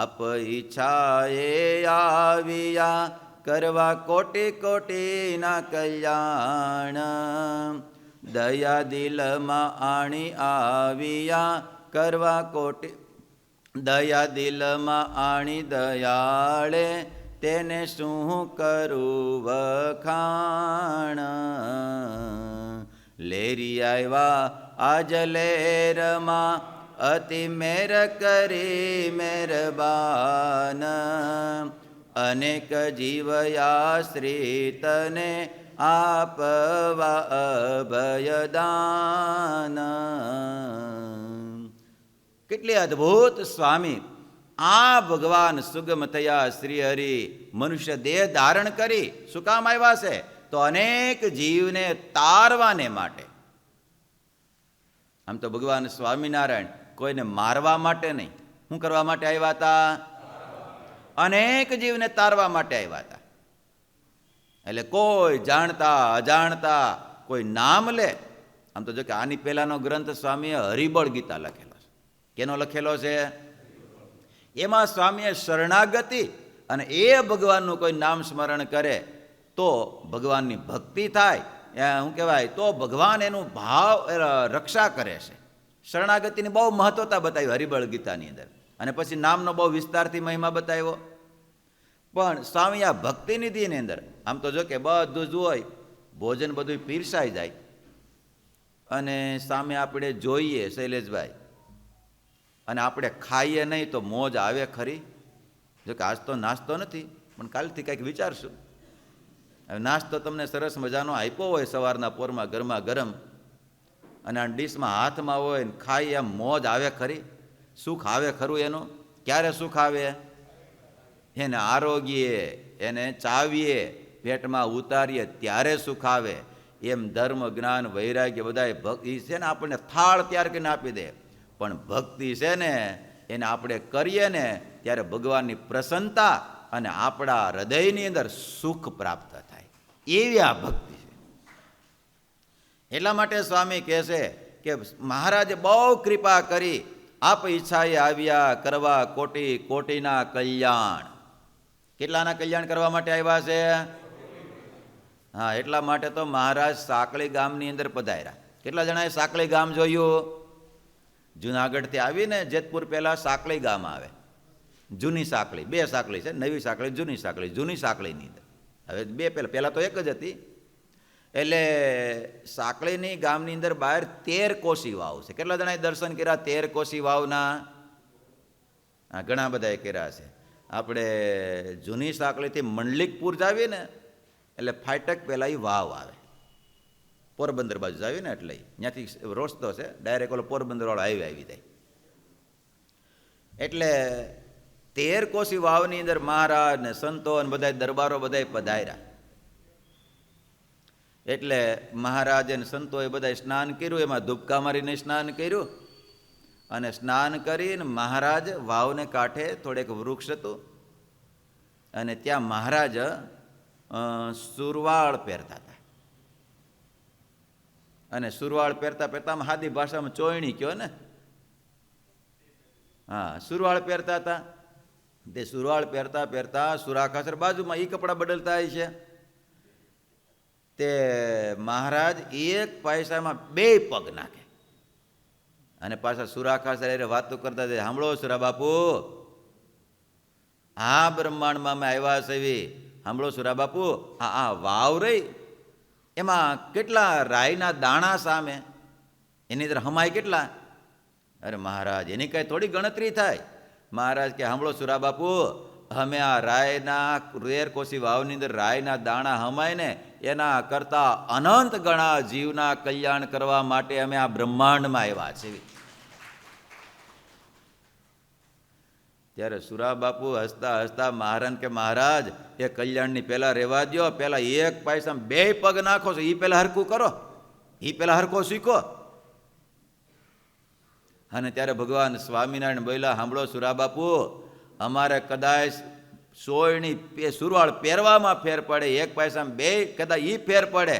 આપ ઈચ્છાએ આવ્યા કરવા કોટી કોટીના કલ્યાણ, દયા દિલમાં આણી આવ્યા કરવા કોટી, દયા દિલમાં આણી દયાળે તેને શું કરું વખાણ, લેરી આવ્યા આજ લેરમાં અતિ મેર કરી મહેરબાન, અનેક જીવયાશ્રિતને આપવા અભયદાન. કેટલી અદ્ભુત સ્વામી આ ભગવાન સુગમ થયા શ્રી હરિ મનુષ્ય દેહ ધારણ કરી શું કામ આવ્યા છે? તો અનેક જીવને તારવાને માટે. આમ તો ભગવાન સ્વામિનારાયણ કોઈને મારવા માટે નહીં, શું કરવા માટે આવ્યા હતા? અનેક જીવને તારવા માટે આવ્યા હતા. એટલે કોઈ જાણતા અજાણતા કોઈ નામ લે. આમ તો જો કે આની પહેલાનો ગ્રંથ સ્વામીએ હરિબળ ગીતા લખેલો છે. કેનો લખેલો છે? એમાં સ્વામીએ શરણાગતિ અને એ ભગવાનનું કોઈ નામ સ્મરણ કરે તો ભગવાનની ભક્તિ થાય. શું કહેવાય? તો ભગવાન એનું ભાવ રક્ષા કરે છે. શરણાગતિની બહુ મહત્વતા બતાવી હરિબળ ગીતાની અંદર, અને પછી નામનો બહુ વિસ્તારથી મહિમા બતાવ્યો. પણ સ્વામી આ ભક્તિ નિધિની અંદર આમ તો જો કે બધું જ હોય, ભોજન બધું પીરસાઈ જાય, અને સામે આપણે જોઈએ શૈલેષભાઈ, અને આપણે ખાઈએ નહીં તો મોજ આવે ખરી? જો કે આજ તો નાસ્તો નથી, પણ કાલથી કંઈક વિચારશું. હવે નાસ્તો તમને સરસ મજાનો આપ્યો હોય સવારના પોરમાં ગરમા ગરમ, અને આ ડીશમાં હાથમાં હોય ને ખાઈ, એમ મોજ આવે ખરી? સુખ આવે ખરું એનું? ક્યારે સુખ આવે? એને આરોગીએ, એને ચાવીએ, પેટમાં ઉતારીએ ત્યારે સુખ આવે. એમ ધર્મ જ્ઞાન વૈરાગ્ય બધા ભક્તિ છે ને આપણને થાળ ત્યાર કરીને આપી દે, પણ ભક્તિ છે ને એને આપણે કરીએ ને ત્યારે ભગવાનની પ્રસન્નતા અને આપણા હૃદયની અંદર સુખ પ્રાપ્ત થાય, એવી આ ભક્તિ છે. એટલા માટે સ્વામી કહે છે કે મહારાજે બહુ કૃપા કરી, આપ ઈચ્છાએ આવ્યા કરવા કોટી કોટીના કલ્યાણ. કેટલાના કલ્યાણ કરવા માટે આવ્યા છે? હા, એટલા માટે તો મહારાજ સાંકળી ગામની અંદર પધાર્યા. કેટલા જણાએ સાંકળી ગામ જોયું? જુનાગઢથી આવીને જેતપુર પહેલાં સાંકળી ગામ આવે. જૂની સાંકળી, બે સાંકળી છે, નવી સાંકળી, જૂની સાંકળી. જૂની સાંકળીની અંદર હવે બે પહેલાં તો એક જ હતી. એટલે સાંકળીની ગામની અંદર બહાર 13 કોશી વાવ છે. કેટલા જણાએ દર્શન કર્યા 13 કોશી વાવના? હા, ઘણા બધાએ કર્યા છે. આપણે જૂની સાંકળીથી મંડલિકપુર જાવીએ ને એટલે ફાટક પહેલાં એ વાવ આવે, પોરબંદર બાજુ જાવીએ ને એટલે ત્યાંથી રસ્તો છે ડાયરેક્ટ ઓલો પોરબંદરવાળો હાઈવે આવી જાય. એટલે 13 કોશી વાવની અંદર મહારાજ ને સંતો અને બધા દરબારો બધા પધાર્યા. એટલે મહારાજ અને સંતોએ બધા સ્નાન કર્યું, એમાં ધૂપકા મારીને સ્નાન કર્યું, અને સ્નાન કરીને મહારાજ વાવને કાંઠે થોડેક વૃક્ષ હતું, અને ત્યાં મહારાજ સુરવાળ પહેરતા હતા. અને સુરવાળ પહેરતા પહેરતા હાદી ભાષામાં ચોયણી કયો ને, હા, સુરવાળ પહેરતા હતા. તે સુરવાળ પહેરતા પહેરતા સુરાખાસર બાજુમાં એ કપડાં બદલતા હોય છે. તે મહારાજ એક પૈસામાં 2 પગ નાખે, અને પાછા સુરાખાસર એ વાતો કરતા હતા. સાંભળો સુરા બાપુ, આ બ્રહ્માંડમાં અમે આવ્યા છે, સાંભળો સુરા બાપુ, આ વાવ રહી એમાં કેટલા રાઈના દાણા સામે, એની અંદર હમાય કેટલા? અરે મહારાજ, એની કાંઈ થોડી ગણતરી થાય. મહારાજ કે સાંભળો સુરા બાપુ, અમે આ રાયના 13 કોશી વાવની અંદર રાયના દાણા હમાય ને એના કરતાં અનંત ગણા જીવના કલ્યાણ કરવા માટે અમે આ બ્રહ્માંડમાં આવ્યા છીએ. ત્યારે સુરા બાપુ હસતા હસતા મહારાજ કે મહારાજ, એ કલ્યાણની પહેલાં રહેવા દો, પહેલાં એક પૈસામાં 2 પગ નાખો છો, એ પહેલાં હરખું કરો, એ પહેલાં હરખો શીખો. અને ત્યારે ભગવાન સ્વામિનારાયણ બોલ્યા, સાંભળો સુરા બાપુ, અમારે કદાચ સોયની સુરવાળ પહેરવામાં ફેર પડે, એક પૈસામાં 2 કદાચ એ ફેર પડે,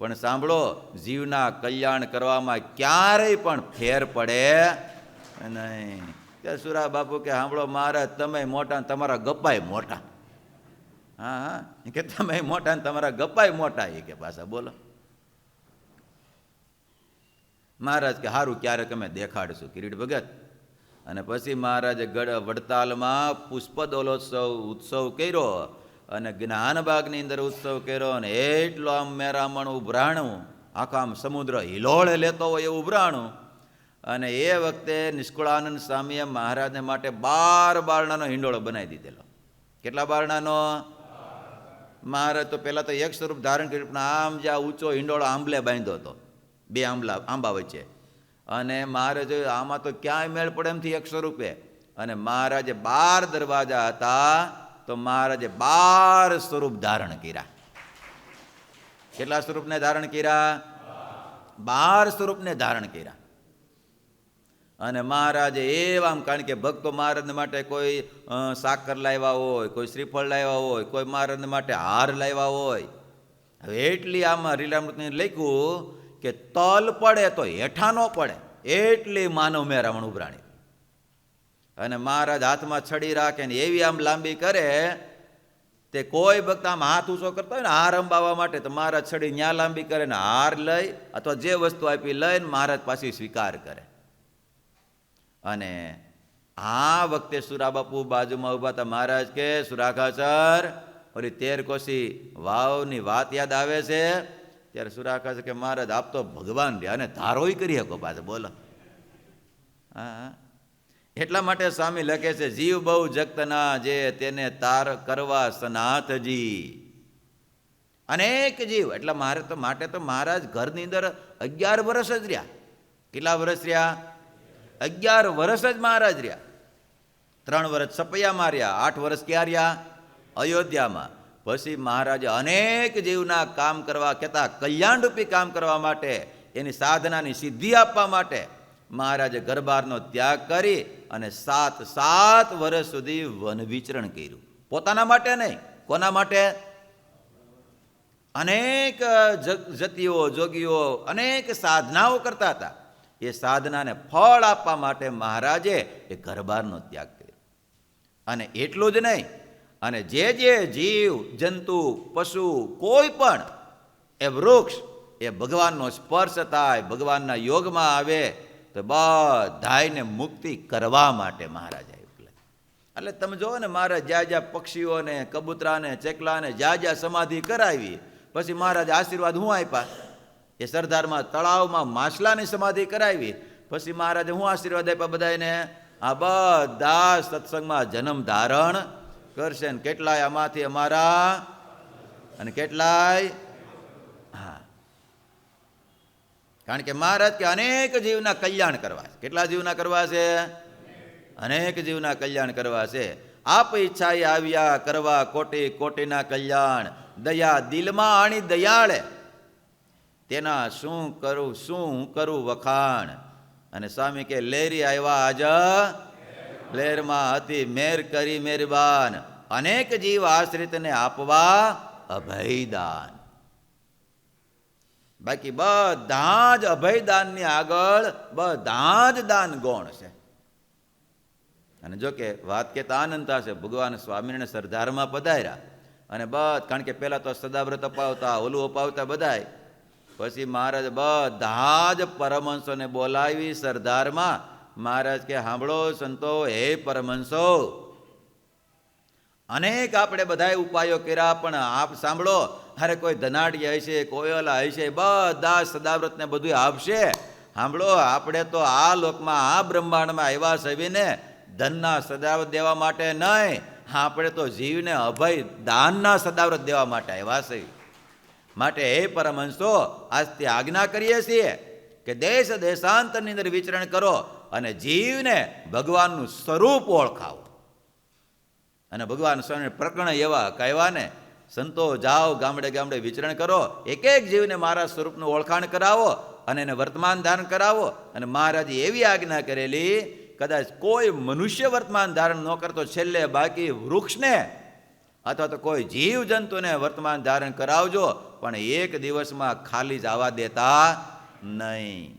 પણ સાંભળો, જીવના કલ્યાણ કરવામાં ક્યારેય પણ ફેર પડે નહીં. કે સુરા બાપુ કે સાંભળો મહારાજ, તમે મોટા ને તમારા ગપ્પાય મોટા. હા હા, કે તમે મોટા ને તમારા ગપ્પાય મોટા. એ કે પાછા બોલો. મહારાજ કે સારું, ક્યારેક અમે દેખાડશું કિરીટ ભગત. અને પછી મહારાજે વડતાલમાં પુષ્પદોલોત્સવ ઉત્સવ કર્યો, અને જ્ઞાનબાગની અંદર ઉત્સવ કર્યો, અને એટલો આમ મેરામણ ઉભરાણું, આખા આમ સમુદ્ર હિલોળે લેતો હોય એવું ઉભરાણું. અને એ વખતે નિષ્કુળાનંદ સ્વામીએ મહારાજને માટે 12 બારણાનો હિંડોળો બનાવી દીધેલો. કેટલા બારણાનો? મહારાજ તો પહેલાં તો એક સ્વરૂપ ધારણ કર્યું, પણ આમ જ્યાં ઊંચો હિંડોળો આંબલે બાંધ્યો હતો, બે આંબા વચ્ચે. અને મહારાજ આમાં તો ક્યાંય મેળ પડે એમથી એક સ્વરૂપે. અને મહારાજે 12 દરવાજા હતા, તો મહારાજે 12 સ્વરૂપ ધારણ કર્યા. કેટલા સ્વરૂપને ધારણ કર્યા? 12 સ્વરૂપને ધારણ કર્યા. અને મહારાજે એવા, કારણ કે ભક્તો મહારાજને માટે કોઈ સાકર લાવ્યા હોય, કોઈ શ્રીફળ લાવ્યા હોય, કોઈ મહારાજને માટે હાર લાવ્યા હોય. હવે એટલી આમાં લીલામૃતને લખ્યું કે તલ પડે તો હેઠા ન પડે, એટલી માનવ મેરામણ ઉભરાણી. અને મહારાજ હાથમાં છડી રાખે ને એવી આમ લાંબી કરે, તે કોઈ ભક્ત આમ હાથ ઊંચો કરતા હોય ને હાર અંબાવવા માટે, તો મહારાજ છડી ન્યા લાંબી કરે ને હાર લઈ અથવા જે વસ્તુ આપી લઈને મહારાજ પાછી સ્વીકાર કરે. અને આ વખતે સુરાબાપુ બાજુમાં ઉભા હતા. મહારાજ કે સુરાખાચર, ઓલી 13 કોશી વાવની વાત યાદ આવે છે? ત્યારે સુરાખાચર કે મહારાજ આપ તો ભગવાન રહ્યા અને ધારોય કરી શકો પાછો, બોલો. હા, એટલા માટે સ્વામી લખે છે, જીવ બહુ જગતના જે તેને તાર કરવા સનાથજી. અનેક જીવ, એટલે માટે તો મહારાજ ઘરની અંદર 11 વર્ષ જ રહ્યા. કેટલા વર્ષ રહ્યા? 11 વર્ષ જ મહારાજ રહ્યા. 3 વર્ષ સપૈયામાં રહ્યા, 8 વર્ષ ક્યાં રહ્યા? અયોધ્યામાં. પછી મહારાજે અનેક જીવના કામ કરવા કહેતા, કલ્યાણરૂપી કામ કરવા માટે, એની સાધનાની સિદ્ધિ આપવા માટે મહારાજે ઘરબારનો ત્યાગ કરી અને 7 વર્ષ સુધી વન વિચરણ કર્યું. પોતાના માટે નહીં, કોના માટે? અનેક જતીઓ જોગીઓ અનેક સાધનાઓ કરતા હતા. એ સાધનાને ફળ આપવા માટે મહારાજે એ ઘરબારનો ત્યાગ કર્યો. અને એટલું જ નહીં, અને જે જીવ જંતુ પશુ કોઈ પણ એ વૃક્ષ એ ભગવાનનો સ્પર્શ થાય, ભગવાનના યોગમાં આવે, તો બધાયને મુક્તિ કરવા માટે મહારાજે એટલે તમે જુઓ ને, મહારાજ જ્યાં પક્ષીઓને, કબૂતરાને, ચેકલાને જ્યાં સમાધિ કરાવી, પછી મહારાજ આશીર્વાદ હું આપ્યા? એ સરદારમાં તળાવમાં માછલાની સમાધિ કરાવી, પછી મહારાજે હું આશીર્વાદ આપ્યા બધાને? આ બધા સત્સંગમાં જન્મ ધારણ કરશે ને કેટલાય આમાંથી અમારા અને કેટલાય. હા, કારણ કે મહારાજ કે અનેક જીવના કલ્યાણ કરવા છે. કેટલા જીવના કરવા છે? અનેક જીવના કલ્યાણ કરવા છે. આપ ઈચ્છાએ આવ્યા કરવા કોટી કોટીના કલ્યાણ, દયા દિલમાં આણી દયાળે, તેના શું કરું વખાણ. અને સ્વામી કે લેરી આવ્યા આજ લેરમાં હતી મેર કરી મહેરબાન, અનેક જીવ આશ્રિતને આપવા અભયદાન. બાકી બધા જ અભયદાનની આગળ બધા જ દાન ગૌણ છે. અને જો કે વાત કહેતા આનંદ થશે, ભગવાન સ્વામિનારાયણ સરદારમાં પધાર્યા અને કારણ કે પહેલાં તો સદાવ્રત અપાવતા, ઓલું અપાવતા બધાય. પછી મહારાજ બધા જ પરમહંસોને બોલાવી સરદારમાં. મહારાજ કે સાંભળો સંતો, હે પરમહંસો, અનેક આપણે બધાય ઉપાયો કર્યા, પણ આપ સાંભળો, અરે કોઈ ધનાઢ્ય હશે, કોઈ ઓલા હશે, બધા સદાવ્રતને બધું આપશે. સાંભળો, આપણે તો આ લોકમાં, આ બ્રહ્માંડમાં આવ્યા સવીને ધનના સદાવ્રત દેવા માટે નહીં, આપણે તો જીવને અભય દાનના સદાવ્રત દેવા માટે આવ્યા છે. માટે હે પરમહંસો, આજથી આજ્ઞા કરીએ છીએ કે દેશ દેશાંતરની અંદર વિચરણ કરો અને જીવને ભગવાનનું સ્વરૂપ ઓળખાવો. અને ભગવાન સ્વામી પ્રકરણ એવા કહેવા ને, સંતો જાઓ ગામડે ગામડે વિચરણ કરો, એક એક જીવને મારા સ્વરૂપનું ઓળખાણ કરાવો અને એને વર્તમાન ધારણ કરાવો. અને મહારાજે એવી આજ્ઞા કરેલી, કદાચ કોઈ મનુષ્ય વર્તમાન ધારણ ન કરતો, છેલ્લે બાકી વૃક્ષને અથવા તો કોઈ જીવ જંતુને વર્તમાન ધારણ કરાવજો, પણ એક દિવસમાં ખાલી જ આવવા દેતા નહીં.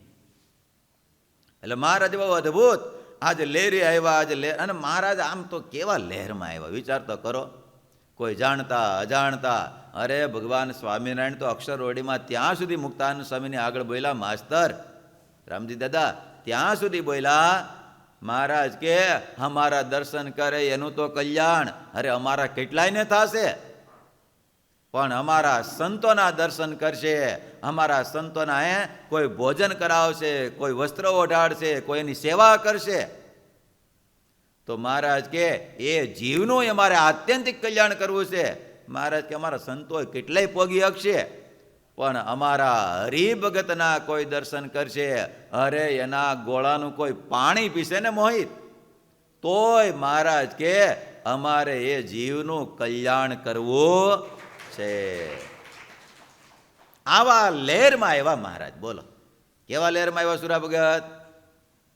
એટલે મહારાજ બહુ અદભુત આજે લહેરી આવ્યા, આજે લહેર. અને મહારાજ આમ તો કેવા લહેરમાં આવ્યા, વિચાર તો કરો. કોઈ જાણતા અજાણતા, અરે ભગવાન સ્વામિનારાયણ તો અક્ષરવડીમાં ત્યાં સુધી મુક્તાનંદ સ્વામીની આગળ બોલ્યા, માસ્તર રામજી દાદા ત્યાં સુધી બોલ્યા, મહારાજ કે અમારા દર્શન કરે એનું તો કલ્યાણ, અરે અમારા કેટલાયને થશે, પણ અમારા સંતોના દર્શન કરશે, અમારા સંતોના કોઈ ભોજન કરાવશે, કોઈ વસ્ત્ર ઓઢાડશે, કોઈ એની સેવા કરશે, તો મહારાજ કે એ જીવનું અમારે આત્યંતિક કલ્યાણ કરવું છે. મહારાજ કે અમારા સંતોએ કેટલાય પોગી શકશે, પણ અમારા હરિભગતના કોઈ દર્શન કરશે, અરે એના ગોળાનું કોઈ પાણી પીશે ને મોહિત, તોય મહારાજ કે અમારે એ જીવનું કલ્યાણ કરવું છે. આવા લહેરમાં એવા મહારાજ. બોલો કેવા લહેરમાં એવા સુરા ભગત?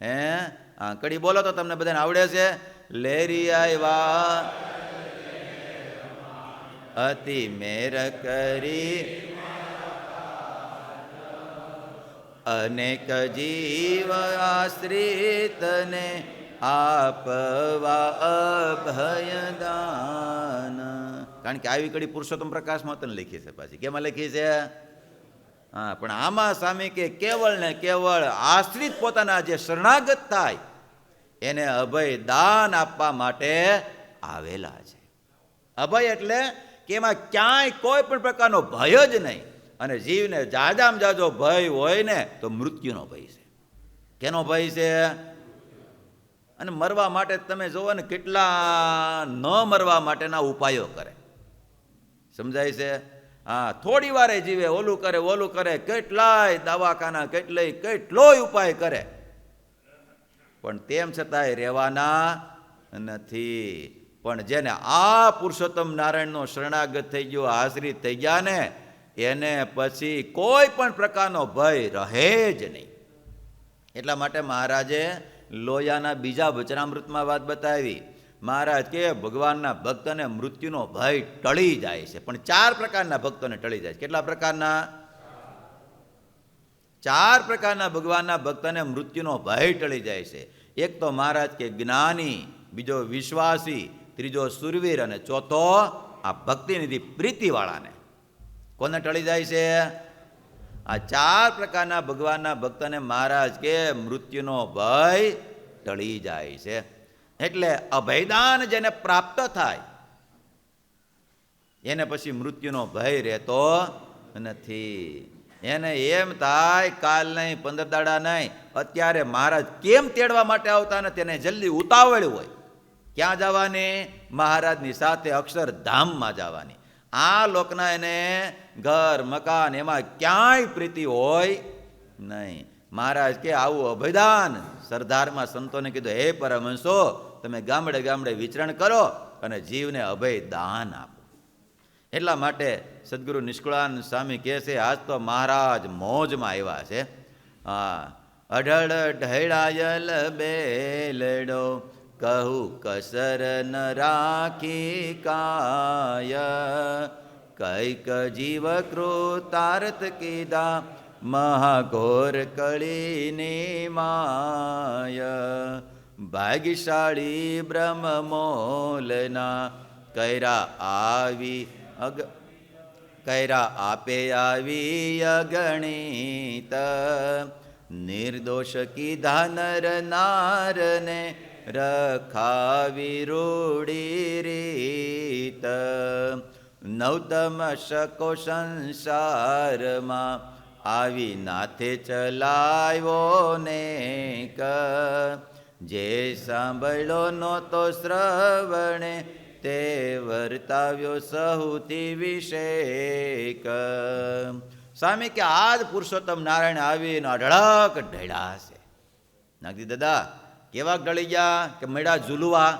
હા, કડી બોલો તો તમને બધાને આવડે છે. લહેરી આવ્યા અતિ મેર કરી અનેક જીવ આશ્રિતને આપવા અભયદાન. કારણ કે આવી કડી પુરુષોત્તમ પ્રકાશમાં તને લખી છે. પાછી કેમાં લખી છે? હા, પણ આમાં સ્વામી કે કેવળ ને કેવળ આશ્રિત પોતાના જે શરણાગત થાય એને અભય દાન આપવા માટે આવેલા છે. અભય એટલે કે એમાં ક્યાંય કોઈ પણ પ્રકારનો ભય જ નહીં. અને જીવને જાજામાં જાજો ભય હોય ને તો મૃત્યુનો ભય છે. કેનો ભય છે? અને મરવા માટે તમે જોવો ને કેટલા ન મરવા માટેના ઉપાયો કરે. સમજાય છે? હા, થોડી વારે જીવે, ઓલું કરે, કેટલાય દવાખાના, કેટલોય ઉપાય કરે, પણ તેમ છતાંય રહેવાના નથી. પણ જેને આ પુરુષોત્તમ નારાયણનો શરણાગત થઈ ગયો, આશ્રિત થઈ ગયા ને, એને પછી કોઈ પણ પ્રકારનો ભય રહે જ નહીં. એટલા માટે મહારાજે લોયાના બીજા વચનામૃતમાં વાત બતાવી. મહારાજ કે ભગવાનના ભક્તને મૃત્યુનો ભય ટળી જાય છે, પણ 4 પ્રકારના ભક્તોને ટળી જાય છે. કેટલા પ્રકારના? 4 પ્રકારના ભગવાનના ભક્તને મૃત્યુનો ભય ટળી જાય છે. એક તો મહારાજ કે જ્ઞાની, બીજો વિશ્વાસી, ત્રીજો સુરવીર અને ચોથો આ ભક્તિનિધિ પ્રીતિવાળાને. કોને ટળી જાય છે? આ 4 પ્રકારના ભગવાનના ભક્તને મહારાજ કે મૃત્યુનો ભય ટળી જાય છે. એટલે અભયદાન જેને પ્રાપ્ત થાય એને પછી મૃત્યુનો ભય રહેતો નથી. એને એમ થાય કાલ નહીં, 15 દાડા નહીં, અત્યારે મહારાજ કેમ તેડવા માટે આવતા નથી, એને જલ્દી ઉતાવળ હોય. ક્યાં જવાની? મહારાજની સાથે અક્ષરધામમાં જવાની. આ લોકના એને ઘર મકાન એમાં ક્યાંય પ્રીતિ હોય નહીં. મહારાજ કે આવું અભયદાન સરદારમાં સંતોને કીધું, હે પરમહંસો, તમે ગામડે ગામડે વિચરણ કરો અને જીવને અભય દાન આપો. એટલા માટે સદગુરુ નિષ્કુળાનંદ સ્વામી કહે છે, આજ તો મહારાજ મોજમાં આવ્યા છે. હા, અઢળ ઢળાયલ બેલડો કહું કસર ન રાખી કાય, કૈક જીવ કૃતાર્થ કીધા મહાઘોર કળીની માય. ભાગ્યશાળી બ્રહ્મ મોલના કૈરા આપે આવી અગણિત, નિર્દોષ કીધા નર નારને રખાવી રૂડી રીત. નવતમ શકો સંસારમાં આવી નાથે ચલાવ્યો નેક, જે સાંભળ્યો નહોતો શ્રવણે તે વર્તાવ્યો સહુથી વિષેક. સ્વામી કે આજ પુરુષોત્તમ નારાયણ આવીને અઢળક ઢળ્યા છે. નાગદી દાદા કેવા ઢળી ગયા? કે મેળા ઝૂલવા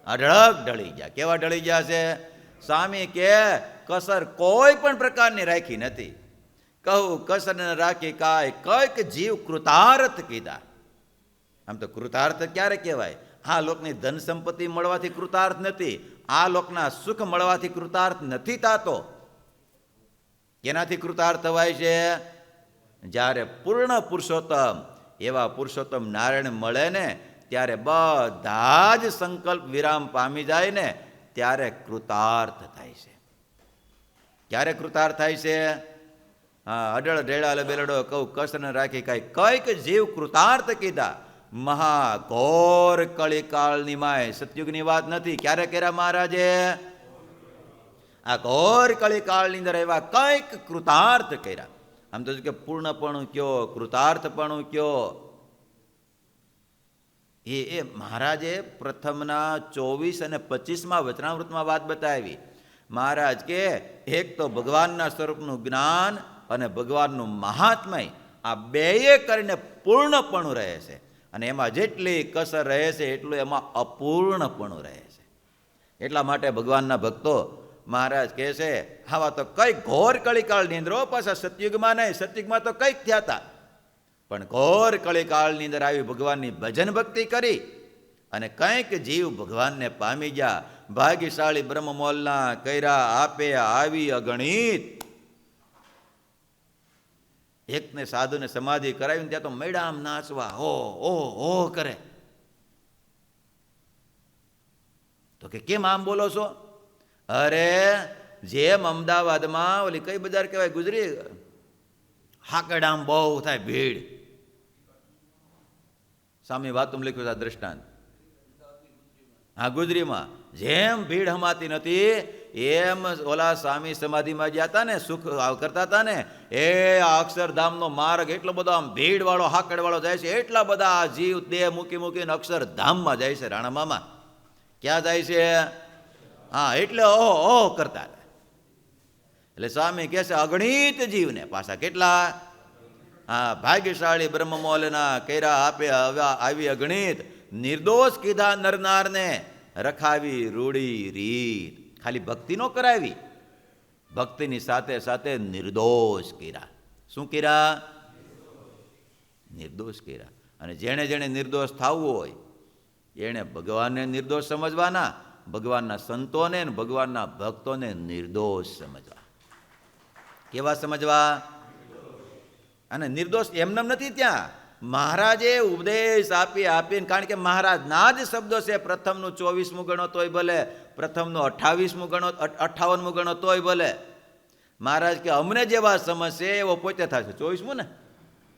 અઢળક ઢળી ગયા. કેવા ઢળી ગયા છે? સ્વામી કે કસર કોઈ પણ પ્રકારની રાખી નથી. કહું કસર ન રાખી કાય, કઈક જીવ કૃતાર્થ કીધા. આમ તો કૃતાર્થ ક્યારે કહેવાય? આ લોકની ધન સંપત્તિ મળવાથી કૃતાર્થ નથી, આ લોકના સુખ મળવાથી કૃતાર્થ નથી થતો. કેનાથી કૃતાર્થ થવાય છે? જ્યારે પૂર્ણ પુરુષોત્તમ એવા પુરુષોત્તમ નારાયણ મળે ને ત્યારે બધા જ સંકલ્પ વિરામ પામી જાય ને ત્યારે કૃતાર્થ થાય છે. ક્યારે કૃતાર્થ થાય છે? હા, અડળ ઢેળાલ બેલડો કહું કસર ન રાખી કાંઈ, કઈક જીવ કૃતાર્થ કીધા. મહાઘોર કળીકાળની માય, સતયુગની વાત નથી. ક્યારે કર્યા મહારાજે? આ ઘોર કળીકાળની અંદર એવા કંઈક કૃતાર્થ કર્યા. આમ તો કે પૂર્ણપણું કયો, કૃતાર્થપણું કયો. એ મહારાજે પ્રથમના 24 અને 25માં વચનામૃતમાં વાત બતાવી. મહારાજ કે એક તો ભગવાનના સ્વરૂપનું જ્ઞાન અને ભગવાનનું મહાત્મય, આ બેય કરીને પૂર્ણપણું રહે છે, અને એમાં જેટલી કસર રહે છે એટલું એમાં અપૂર્ણપણું રહે છે. એટલા માટે ભગવાનના ભક્તો મહારાજ કહે છે, આવા તો કઈ ઘોર કળીકાળની અંદર, પાછા સતયુગમાં નહીં, સતયુગમાં તો કંઈક થયા હતા, પણ ઘોર કળીકાળની અંદર આવી ભગવાનની ભજન ભક્તિ કરી અને કંઈક જીવ ભગવાનને પામી ગયા. ભાગ્યશાળી બ્રહ્મમોલના કર્યા આપે આવી અગણિત. એકને સાધુને સમાધિ કરાવીને ત્યાં તો મેડામ નાચવા હો કરે. તો કે કેમ આમ બોલો છો? અરે જેમ અમદાવાદમાં ઓલી કઈ બજાર કહેવાય ગુજરી, હાકડામ બહુ થાય ભીડ. સામે વાતમાં લખ્યું છે દ્રષ્ટાંત. હા, ગુજરીમાં જેમ ભીડ હમાતી નથી એમ ઓલા સ્વામી સમાધિમાં ગયા હતા ને, સુખ કરતા હતા ને, એ અક્ષરધામનો માર્ગ એટલો બધો આમ ભીડ વાળો હાકડ વાળો જાય છે. એટલા બધા જીવ દેહ મૂકી મૂકીને અક્ષરધામમાં જાય છે. રાણા મામા ક્યાં જાય છે? હા, એટલે ઓહ કરતા. એટલે સ્વામી કહે છે અગણિત જીવને, પાછા કેટલા? હા, ભાગ્યશાળી બ્રહ્મમોલના કર્યા આપે આવી અગણિત. નિર્દોષ કીધા નરનારને, રખાવી રૂડી રીત. ખાલી ભક્તિ નો કરાવી, ભક્તિની સાથે સાથે નિર્દોષ કર્યા. શું કર્યા? નિર્દોષ કર્યા. અને જેણે જેણે નિર્દોષ થવું હોય એણે ભગવાનને નિર્દોષ સમજવાના, ભગવાનના સંતોને અને ભગવાનના ભક્તોને નિર્દોષ સમજવા. કેવા સમજવા? અને નિર્દોષ એમનેમ નથી. ત્યાં મહારાજે ઉપદેશ આપીને, કારણ કે મહારાજના જ શબ્દો છે. પ્રથમનું 24મું ગણો તોય ભલે, પ્રથમનું 28મું ગણો, 58મું ગણો તોય ભલે. મહારાજ કે અમને જેવા સમજશે એવો પોતે થશે. 24મું ને?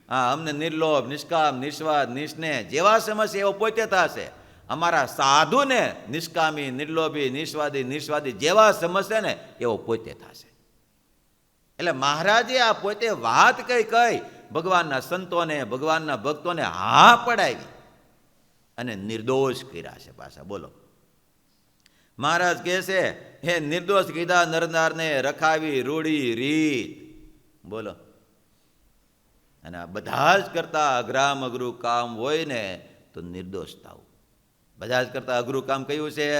હા, અમને નિર્લોભ, નિષ્કામ, નિસ્વાર્થ, નિસ્નેહ જેવા સમજશે એવો પોતે થશે. અમારા સાધુને નિષ્કામી, નિર્લોભી, નિસ્વાદી જેવા સમજશે ને એવો પોતે થશે. એટલે મહારાજે આ પોતે વાત કઈ ભગવાનના સંતોને, ભગવાનના ભક્તોને હા પડાવી અને નિર્દોષ કર્યા છે. પાછા બોલો, મહારાજ કહે છે હે નિર્દોષ કીધા નરનારને, રખાવી રૂડી રીત. બોલો, અને આ બધા જ કરતા અઘરામ અઘરું કામ હોય ને તો નિર્દોષ થવું. બધા જ કરતા અઘરું કામ કયું છે?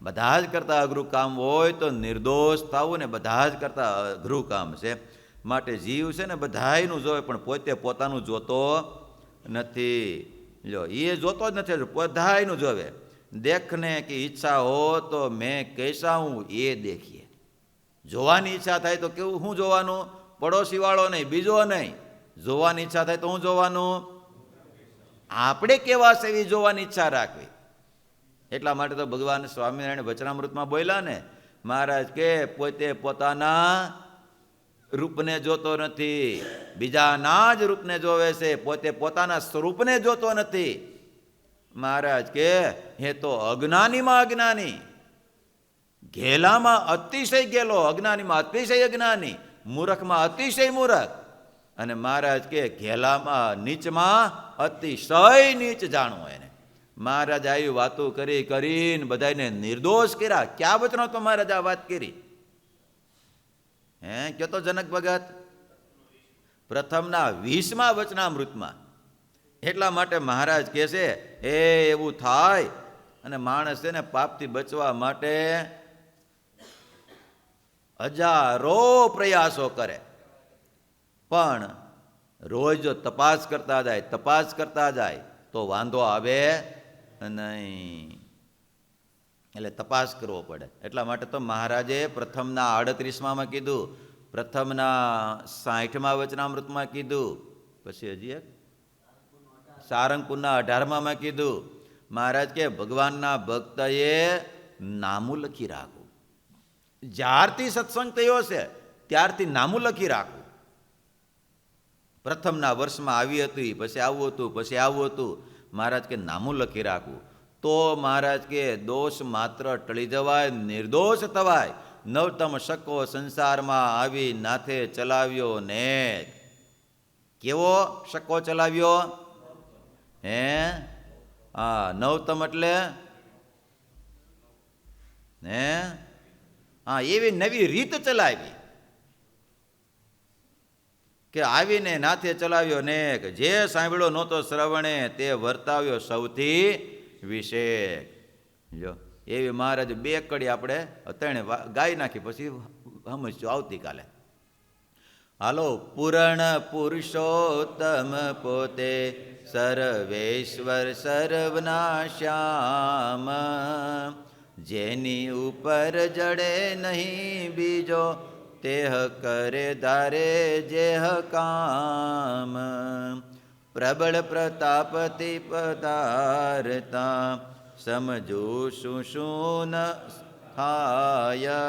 બધા જ કરતા અઘરું કામ હોય તો નિર્દોષ થવું, ને બધા જ કરતા અઘરું કામ છે. માટે જીવ છે ને બધાયનું જોવે, પણ પોતે પોતાનું જોતો નથી. જો એ જોતો જ નથી, બધાયનું જોવે. દેખને કે ઈચ્છા હો તો મેં કૈસા હું એ દેખીએ. જોવાની ઈચ્છા થાય તો કેવું? શું જોવાનું? પડોશી વાળો નહીં, બીજો નહીં. જોવાની ઈચ્છા થાય તો શું જોવાનું? આપણે કેવા છે એ જોવાની ઈચ્છા રાખવી. એટલા માટે તો ભગવાન સ્વામિનારાયણ વચનામૃતમાં બોલ્યા ને, મહારાજ કે પોતે પોતાના રૂપને જોતો નથી, બીજાના જ રૂપને જોવે છે, પોતે પોતાના સ્વરૂપને જોતો નથી. મહારાજ કે હે તો અજ્ઞાનીમાં અજ્ઞાની, ઘેલામાં અતિશય ગેલો, અજ્ઞાનીમાં અતિશય અજ્ઞાની, મૂર્ખમાં અતિશય મૂર્ખ. અને મહારાજ કે ઘેલામાં નીચમાં અતિશય નીચ જાણવો એને. મહારાજ આવી વાતો કરીને બધાને નિર્દોષ કર્યા. ક્યાં વચનો તો મહારાજ આ વાત કરી? કયો તો જનક ભગત? પ્રથમના 20મા વચનામૃતમાં. એટલા માટે મહારાજ કહે છે એ એવું થાય અને માણસ છે ને પાપથી બચવા માટે હજારો પ્રયાસો કરે, પણ રોજ જો તપાસ કરતા જાય તો વાંધો આવે નહીં. એટલે તપાસ કરવો પડે. એટલા માટે તો મહારાજે પ્રથમના 38માં કીધું, પ્રથમના 60મા વચનામૃતમાં કીધું, પછી હજી એક સારંગપુરના 18માં કીધું. મહારાજ કે ભગવાનના ભક્તએ નામું લખી રાખવું. જ્યારથી સત્સંગ થયો છે ત્યારથી નામું લખી રાખવું. પ્રથમના વર્ષમાં આવી હતી, પછી આવું હતું, પછી આવું હતું. મહારાજ કે નામું લખી રાખવું. તો મહારાજ કે દોષ માત્ર ટળી જવાય, નિર્દોષ થવાય. નવતમ શકો સંસારમાં આવી નાથે ચલાવ્યો ને. કેવો શકો ચલાવ્યો? હા, નવતમ એટલે હે, હા, એવી નવી રીત ચલાવી કે આવીને નાથે ચલાવ્યો ને જે સાંભળ્યો નહોતો શ્રવણે તે વર્તાવ્યો સૌથી વિશેષ. જો એવી મહારાજ બે કડી આપણે અત્યારે ગાઈ નાખી, પછી સમજશું આવતીકાલે. હાલો. પૂરણ પુરુષોત્તમ પોતે સર્વેશ્વર સર્વના શ્યામ, જેની ઉપર જડે નહીં બીજો તેહ કરે ધારે જેહ કામ. પ્રબળ પ્રતાપતિ પદારતા સમજો શું શું ન થાય.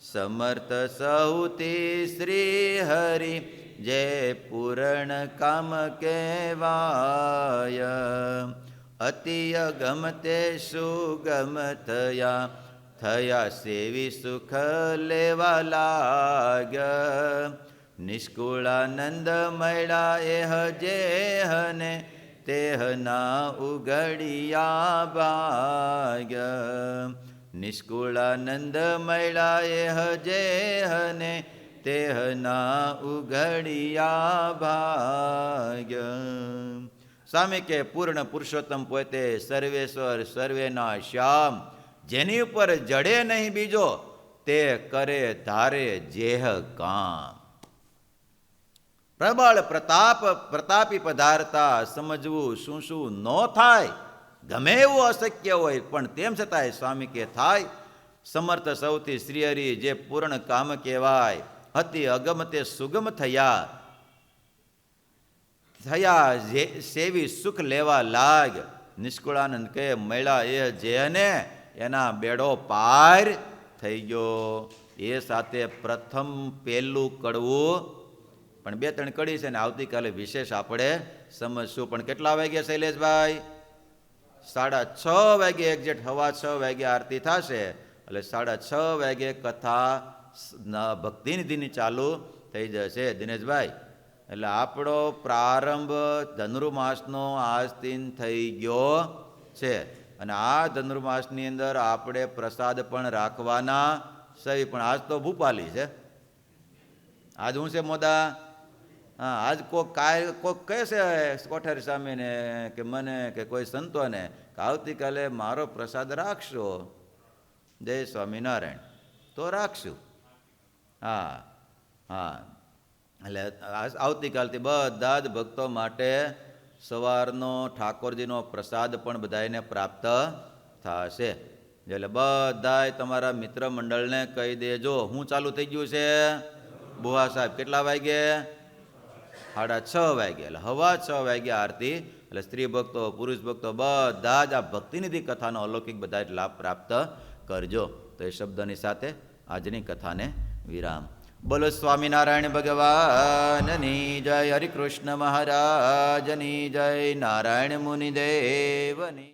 સમર્થ સૌથી શ્રી હરિ જે પૂરણ કામ કહેવાય. અતિ અગમ તે સુગમ થયા, થયા સેવી સુખ લેવા લાગ્યા. નિષ્કુળાનંદ મળ્યા એહ જેહને તેહ ના ઉઘડિયા ભાગ્ય. નિષ્કુળાનંદ મળ્યા એહ જેહને તેહ ના ઉઘડિયા ભાગ્ય. સ્વામી કે પૂર્ણ પુરુષોત્તમ પોતે સર્વેશ્વર સર્વેના શ્યામ, જેની ઉપર જડે નહીં બીજો તે કરે ધારે જેહ કામ. પ્રબળ પ્રતાપી પધારતા સમજવું શું શું ન થાય. ગમે એવું અશક્ય હોય પણ તેમ છતાંય સ્વામી કે થાય. સમર્થ સૌથી શ્રીહરિ જે પૂર્ણ કામ કહેવાય. અતિ અગમ તે સુગમ થયા, થયા સેવી સુખ લેવા લાગ. નિષ્કુળાનંદ કે મળ્યા એ જેને એના બેડો પાર થઈ ગયો. એ સાથે પ્રથમ પહેલું કડવું, પણ બે ત્રણ કડી છે ને આવતીકાલે વિશેષ આપણે સમજશું. પણ કેટલા વાગ્યા શૈલેષભાઈ? 6:30 વાગે એક્ઝેક્ટ, 6:15 વાગે આરતી થશે એટલે 6:30 વાગે કથા ભક્તિનિધિની ચાલુ થઈ જશે દિનેશભાઈ. એટલે આપણો પ્રારંભ ધનુર્માસનો આજથી થઈ ગયો છે. અને આ ધનુર્માસની અંદર આપણે પ્રસાદ પણ રાખવાના સહી. પણ આજ તો ભૂપાલી છે. આજ હું છે મોદા? હા, આજ કોક કહે છે કોઠારી સ્વામીને કે મને કે કોઈ સંતોને કે આવતીકાલે મારો પ્રસાદ રાખશો. જય સ્વામિનારાયણ. તો રાખશું. હા હા, એટલે આવતીકાલથી બધા જ ભક્તો માટે સવારનો ઠાકોરજીનો પ્રસાદ પણ બધાને પ્રાપ્ત થશે. એટલે બધાય તમારા મિત્ર મંડળને કહી દેજો. હું ચાલુ થઈ ગયું છે બુહા સાહેબ? કેટલા વાગે? 6:30 વાગે. એટલે 6:15 વાગે આરતી. એટલે સ્ત્રી ભક્તો પુરુષ ભક્તો બધા જ આ ભક્તિનિધિ કથાનો અલૌકિક બધા જ લાભ પ્રાપ્ત કરજો. તો એ શબ્દની સાથે આજની કથાને વિરામ. બોલો સ્વામિનારાયણ ભગવાનની જય. હરિકૃષ્ણ મહારાજની જય. નારાયણ મુનિદેવની